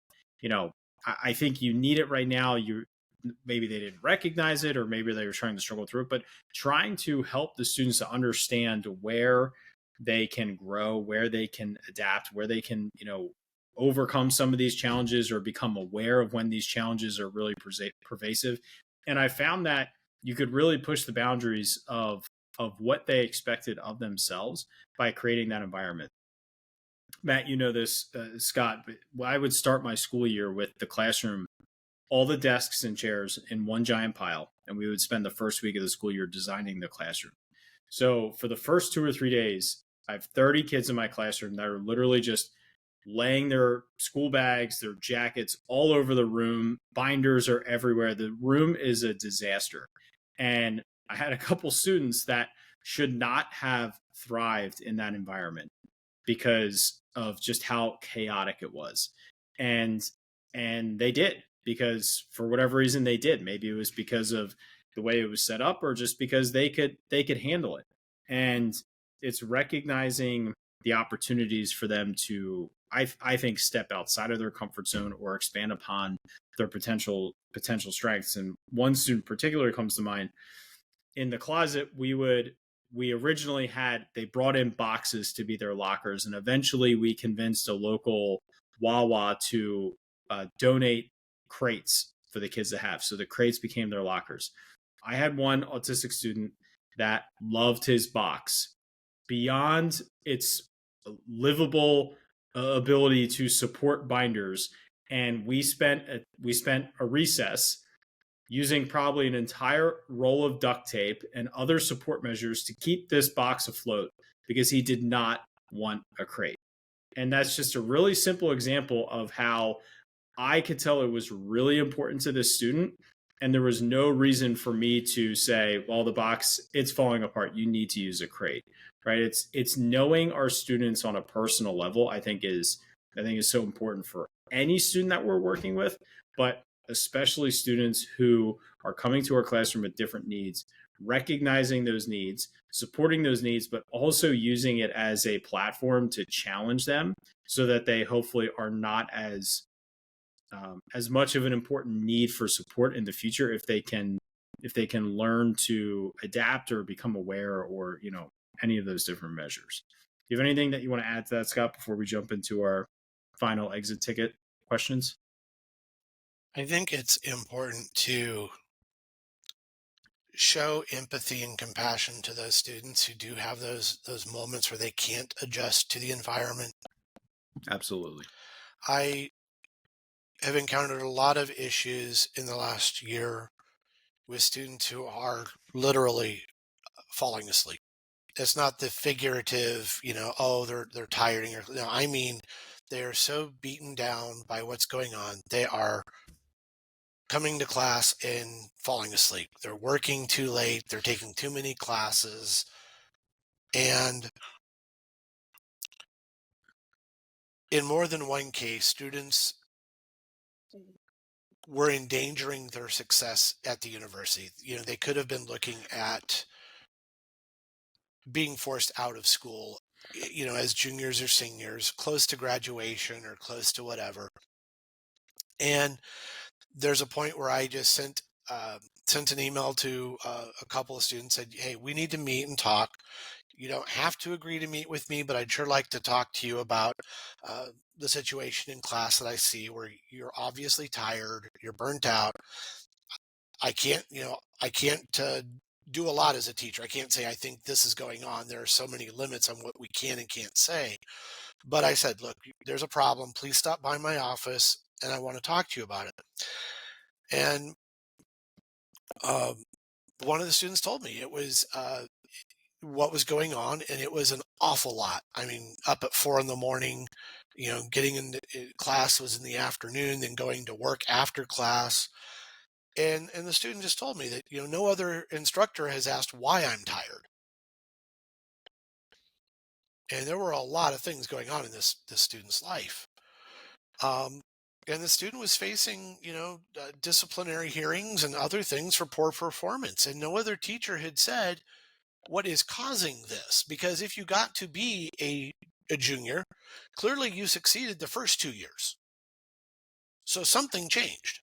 I think you need it right now. Maybe they didn't recognize it, or maybe they were trying to struggle through it, but trying to help the students to understand where they can grow, where they can adapt, where they can, overcome some of these challenges or become aware of when these challenges are really pervasive. And I found that you could really push the boundaries of what they expected of themselves by creating that environment. Matt, you know this, Scott, but I would start my school year with the classroom, all the desks and chairs in one giant pile, and we would spend the first week of the school year designing the classroom. So for the first 2 or 3 days, I have 30 kids in my classroom that are literally just laying their school bags, their jackets all over the room. Binders are everywhere. The room is a disaster. And I had a couple students that should not have thrived in that environment because of just how chaotic it was. And they did, because for whatever reason they did. Maybe it was because of the way it was set up, or just because they could handle it. And it's recognizing the opportunities for them to, I think, step outside of their comfort zone or expand upon their potential strengths. And one student particularly comes to mind. In the closet, we originally they brought in boxes to be their lockers, and eventually we convinced a local Wawa to donate crates for the kids to have. So the crates became their lockers. I had one autistic student that loved his box beyond its livable ability to support binders. And we spent a recess using probably an entire roll of duct tape and other support measures to keep this box afloat, because he did not want a crate. And that's just a really simple example of how I could tell it was really important to this student. And there was no reason for me to say, well, the box, it's falling apart, you need to use a crate, right? It's knowing our students on a personal level, I think is so important for any student that we're working with, but especially students who are coming to our classroom with different needs, recognizing those needs, supporting those needs, but also using it as a platform to challenge them so that they hopefully are not as much of an important need for support in the future if they can learn to adapt or become aware, or any of those different measures. Do you have anything that you want to add to that, Scott, before we jump into our final exit ticket questions? I think it's important to show empathy and compassion to those students who do have those moments where they can't adjust to the environment. Absolutely. I have encountered a lot of issues in the last year with students who are literally falling asleep. It's not the figurative, oh, they're tired. No, I mean, they are so beaten down by what's going on. They are coming to class and falling asleep. They're working too late. They're taking too many classes. And in more than one case, students were endangering their success at the university. They could have been looking at being forced out of school, as juniors or seniors, close to graduation or close to whatever. And there's a point where I just sent an email to a couple of students, said, hey, we need to meet and talk. You don't have to agree to meet with me, but I'd sure like to talk to you about the situation in class that I see where you're obviously tired, you're burnt out. I can't do a lot as a teacher. I can't say, I think this is going on. There are so many limits on what we can and can't say. But I said, look, there's a problem. Please stop by my office, and I want to talk to you about it. And one of the students told me it was what was going on, and it was an awful lot. I mean, up at 4 a.m, getting into class was in the afternoon, then going to work after class. And the student just told me that, no other instructor has asked why I'm tired. And there were a lot of things going on in this student's life. And the student was facing, disciplinary hearings and other things for poor performance. And no other teacher had said, what is causing this? Because if you got to be a junior, clearly you succeeded the first 2 years. So something changed.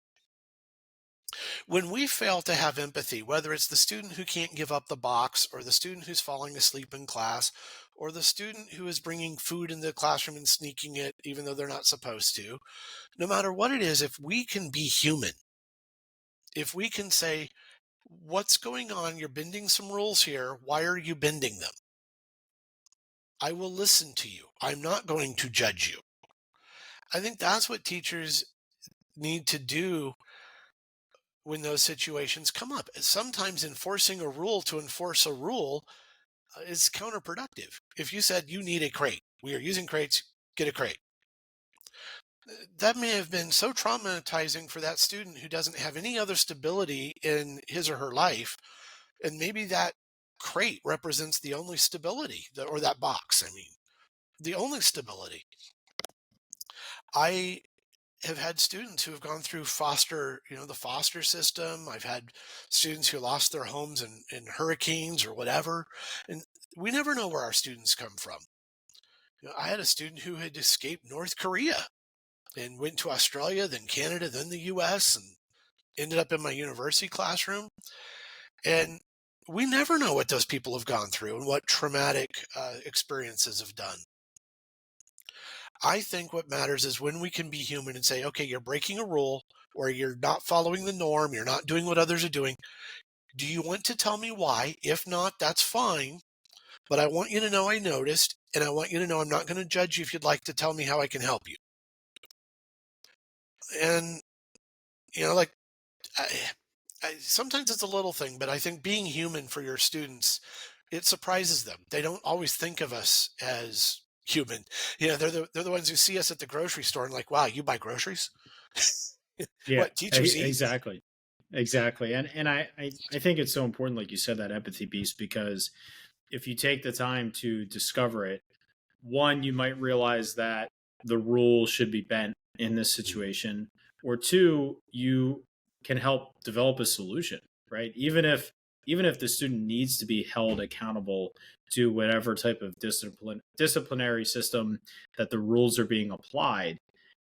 When we fail to have empathy, whether it's the student who can't give up the box, or the student who's falling asleep in class, or the student who is bringing food in the classroom and sneaking it even though they're not supposed to, no matter what it is, if we can be human, if we can say, what's going on? You're bending some rules here. Why are you bending them? I will listen to you. I'm not going to judge you. I think that's what teachers need to do when those situations come up. Sometimes enforcing a rule to enforce a rule is counterproductive. If you said you need a crate, we are using crates, get a crate. That may have been so traumatizing for that student who doesn't have any other stability in his or her life. And maybe that crate represents the only stability, or that box, I mean, the only stability. I have had students who have gone through the foster system. I've had students who lost their homes in hurricanes or whatever. And we never know where our students come from. I had a student who had escaped North Korea and went to Australia, then Canada, then the US, and ended up in my university classroom. And we never know what those people have gone through and what traumatic experiences have done. I think what matters is when we can be human and say, okay, you're breaking a rule, or you're not following the norm, you're not doing what others are doing. Do you want to tell me why? If not, that's fine. But I want you to know I noticed, and I want you to know I'm not going to judge you if you'd like to tell me how I can help you. And, like, sometimes it's a little thing, but I think being human for your students, it surprises them. They don't always think of us as human. They're the ones who see us at the grocery store and like, wow, you buy groceries? Yeah, What, teachers eat? exactly. And I think it's so important, like you said, that empathy piece, because if you take the time to discover it, one, you might realize that the rule should be bent in this situation, or two, you can help develop a solution, right? Even if the student needs to be held accountable to whatever type of disciplinary system that the rules are being applied,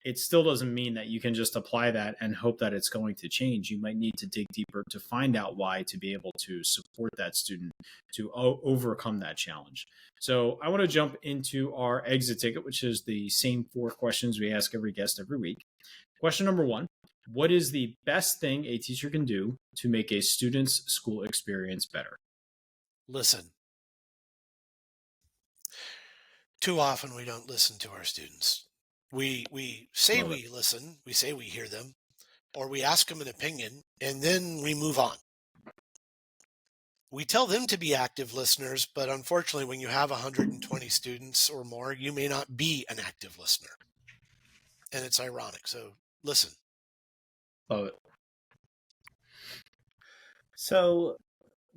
it still doesn't mean that you can just apply that and hope that it's going to change. You might need to dig deeper to find out why, to be able to support that student to overcome that challenge. So I want to jump into our exit ticket, which is the same 4 questions we ask every guest every week. Question number 1, what is the best thing a teacher can do to make a student's school experience better? Listen. Too often we don't listen to our students. We say we listen, we say we hear them, or we ask them an opinion, and then we move on. We tell them to be active listeners, but unfortunately, when you have 120 students or more, you may not be an active listener. And it's ironic. So listen. Love it. So,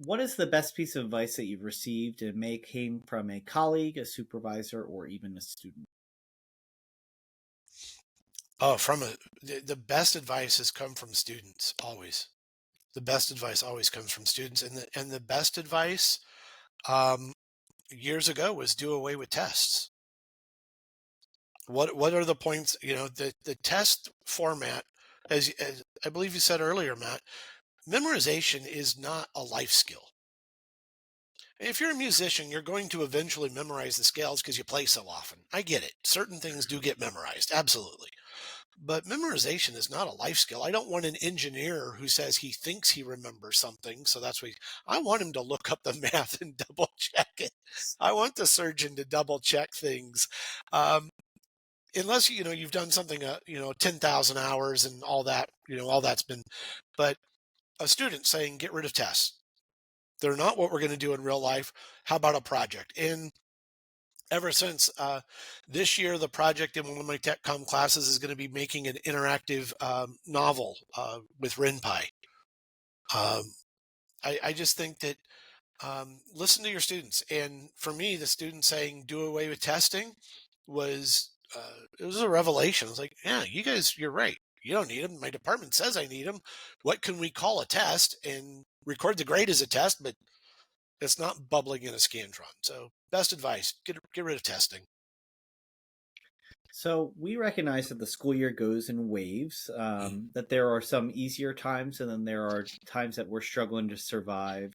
what is the best piece of advice that you've received, and may came from a colleague, a supervisor, or even a student? Oh, the best advice has come from students, always. The best advice always comes from students. And the best advice years ago was do away with tests. What are the points? The test format, as I believe you said earlier, Matt, memorization is not a life skill. If you're a musician, you're going to eventually memorize the scales because you play so often. I get it. Certain things do get memorized, absolutely. But memorization is not a life skill. I don't want an engineer who says he thinks he remembers something, so that's what I want him to look up the math and double check it. I want the surgeon to double check things. Unless you've done something 10,000 hours and all that, all that's been. But a student saying get rid of tests, they're not what we're going to do in real life. How about a project? And ever since this year, the project in one of my tech comm classes is going to be making an interactive novel with RenPy. I just think that listen to your students. And for me, the student saying do away with testing was it was a revelation. I was like, yeah, you guys, you're right. You don't need them. My department says I need them. What can we call a test? And record the grade as a test, but it's not bubbling in a Scantron. So best advice, get rid of testing. So we recognize that the school year goes in waves, that there are some easier times and then there are times that we're struggling to survive.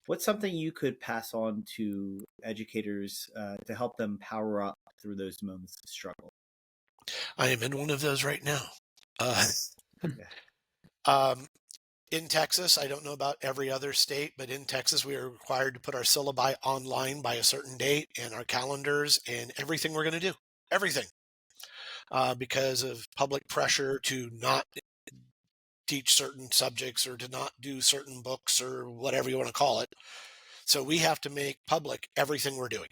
What's something you could pass on to educators to help them power up through those moments of struggle? I am in one of those right now. Uh, Yeah. um, in Texas, I don't know about every other state, but in Texas, we are required to put our syllabi online by a certain date and our calendars and everything we're going to do. Everything. Because of public pressure to not teach certain subjects or to not do certain books or whatever you want to call it. So we have to make public everything we're doing.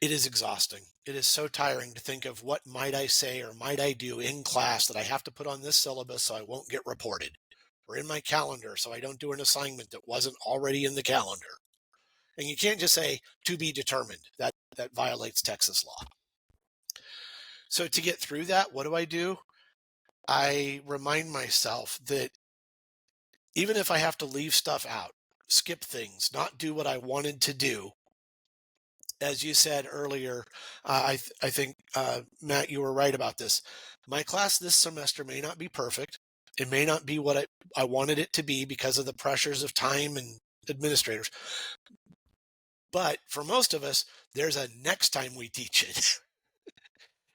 It is exhausting. It is so tiring to think of what might I say or might I do in class that I have to put on this syllabus so I won't get reported, or in my calendar so I don't do an assignment that wasn't already in the calendar. And you can't just say to be determined. That violates Texas law. So to get through that, what do? I remind myself that even if I have to leave stuff out, skip things, not do what I wanted to do, as you said earlier, I think, Matt, you were right about this. My class this semester may not be perfect. It may not be what I wanted it to be because of the pressures of time and administrators. But for most of us, there's a next time we teach it.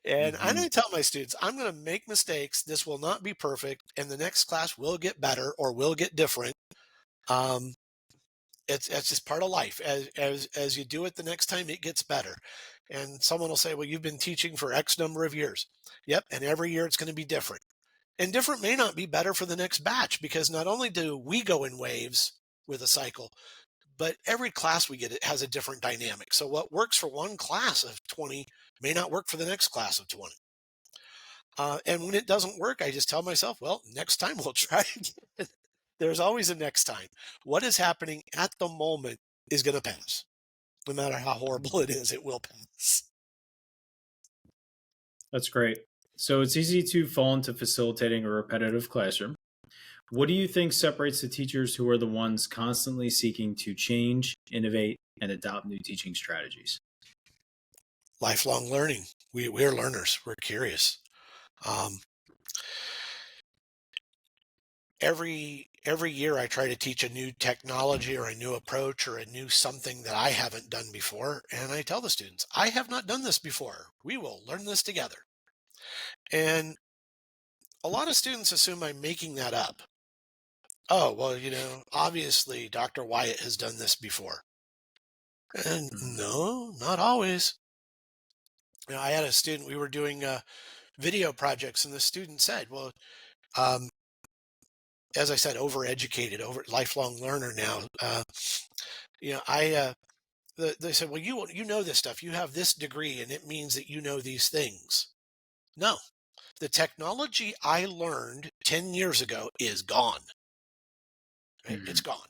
And I tell my students, I'm going to make mistakes. This will not be perfect. And the next class will get better or will get different. Um, it's just part of life. As you do it the next time, it gets better. And someone will say, well, you've been teaching for X number of years. Yep. And every year it's going to be different. And different may not be better for the next batch, because not only do we go in waves with a cycle, but every class we get, it has a different dynamic. So what works for one class of 20 may not work for the next class of 20. And when it doesn't work, I just tell myself, well, next time we'll try again. There's always a next time. What is happening at the moment is going to pass. No matter how horrible it is, it will pass. That's great. So it's easy to fall into facilitating a repetitive classroom. What do you think separates the teachers who are the ones constantly seeking to change, innovate, and adopt new teaching strategies? Lifelong learning. We're learners. We're curious. Every year I try to teach a new technology or a new approach or a new something that I haven't done before. And I tell the students, I have not done this before. We will learn this together. And a lot of students assume I'm making that up. Oh, well, obviously Dr. Wyatt has done this before. And no, not always. I had a student, we were doing video projects, and the student said, well, as I said, overeducated, lifelong learner now. They said, well, you know this stuff. You have this degree, and it means that you know these things. No, the technology I learned 10 years ago is gone. Right? It's gone.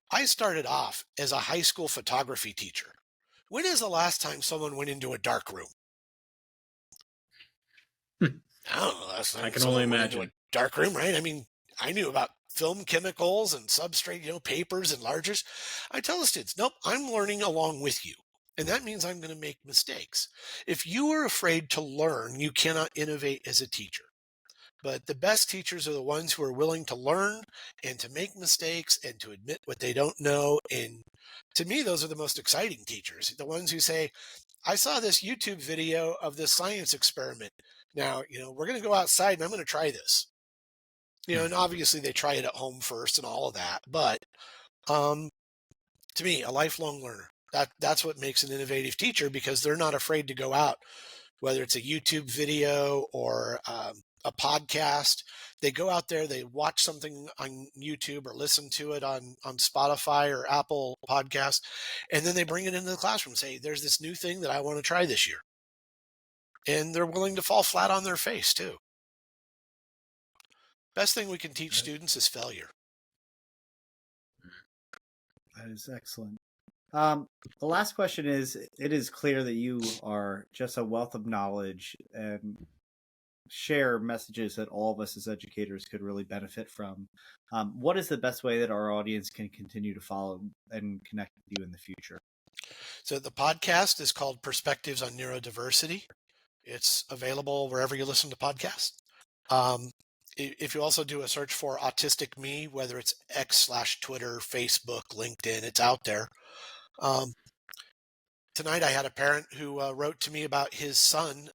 I started off as a high school photography teacher. When is the last time someone went into a dark room? I don't know. Last time I can only someone went into imagine. a dark room, right? I mean, I knew about film chemicals and substrate, papers and enlargers. I tell the students, nope, I'm learning along with you. And that means I'm going to make mistakes. If you are afraid to learn, you cannot innovate as a teacher. But the best teachers are the ones who are willing to learn and to make mistakes and to admit what they don't know. And to me, those are the most exciting teachers. The ones who say, I saw this YouTube video of this science experiment. Now, we're going to go outside and I'm going to try this. And obviously they try it at home first and all of that. But to me, a lifelong learner, that's what makes an innovative teacher, because they're not afraid to go out, whether it's a YouTube video or a podcast. They go out there, they watch something on YouTube or listen to it on Spotify or Apple Podcasts, and then they bring it into the classroom and say, there's this new thing that I want to try this year. And they're willing to fall flat on their face too. Best thing we can teach students is failure. That is excellent. The last question is, it is clear that you are just a wealth of knowledge and share messages that all of us as educators could really benefit from. What is the best way that our audience can continue to follow and connect with you in the future? So the podcast is called Perspectives on Neurodiversity. It's available wherever you listen to podcasts. If you also do a search for Autistic Me, whether it's X/Twitter, Facebook, LinkedIn, it's out there. Tonight I had a parent who wrote to me about his son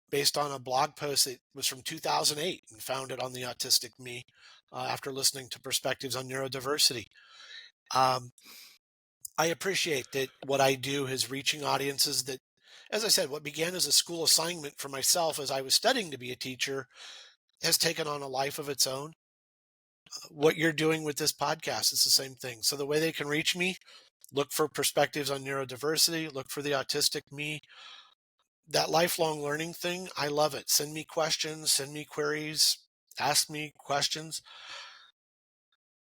based on a blog post that was from 2008 and found it on the Autistic Me after listening to Perspectives on Neurodiversity. I appreciate that what I do is reaching audiences that, as I said, what began as a school assignment for myself as I was studying to be a teacher has taken on a life of its own. What you're doing with this podcast is the same thing. So the way they can reach me, look for Perspectives on Neurodiversity, look for the Autistic Me. That lifelong learning thing, I love it. Send me questions, send me queries, ask me questions.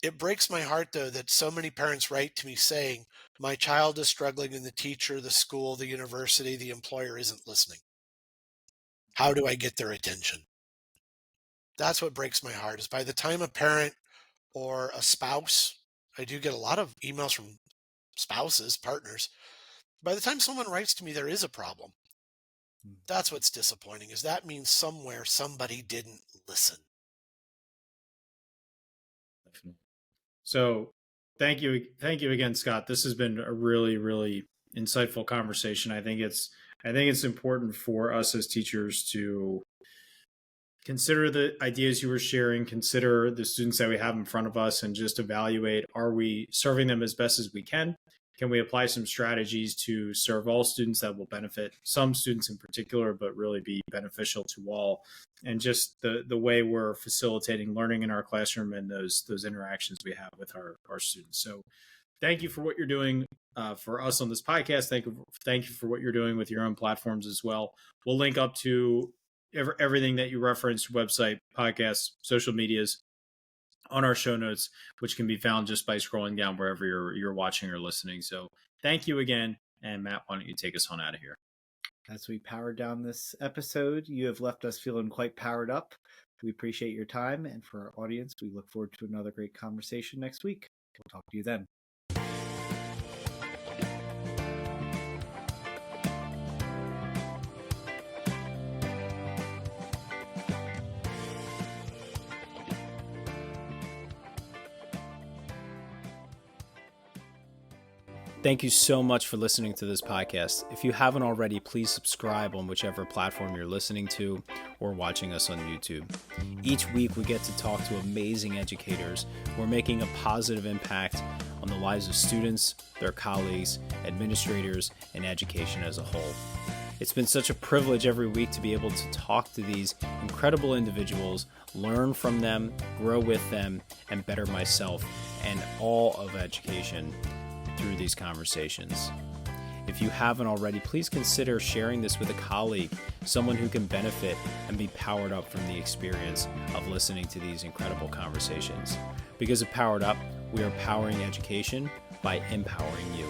It breaks my heart, though, that so many parents write to me saying, my child is struggling and the teacher, the school, the university, the employer isn't listening. How do I get their attention? That's what breaks my heart, is by the time a parent or a spouse, I do get a lot of emails from spouses, partners. By the time someone writes to me, there is a problem. That's what's disappointing, is that means somewhere somebody didn't listen. So thank you again, Scott. This has been a really, really insightful conversation. I think it's important for us as teachers to consider the ideas you were sharing, consider the students that we have in front of us, and just evaluate, are we serving them as best as we can? Can we apply some strategies to serve all students that will benefit some students in particular, but really be beneficial to all? And just the way we're facilitating learning in our classroom and those interactions we have with our students. So thank you for what you're doing for us on this podcast. Thank you for what you're doing with your own platforms as well. We'll link up to everything that you referenced, website, podcasts, social medias, on our show notes, which can be found just by scrolling down wherever you're watching or listening. So thank you again. And Matt, why don't you take us on out of here? As we power down this episode, you have left us feeling quite powered up. We appreciate your time. And for our audience, we look forward to another great conversation next week. We'll talk to you then. Thank you so much for listening to this podcast. If you haven't already, please subscribe on whichever platform you're listening to or watching us on YouTube. Each week we get to talk to amazing educators who are making a positive impact on the lives of students, their colleagues, administrators, and education as a whole. It's been such a privilege every week to be able to talk to these incredible individuals, learn from them, grow with them, and better myself and all of education through these conversations. If you haven't already, please consider sharing this with a colleague, someone who can benefit and be powered up from the experience of listening to these incredible conversations. Because of Powered Up, we are powering education by empowering you.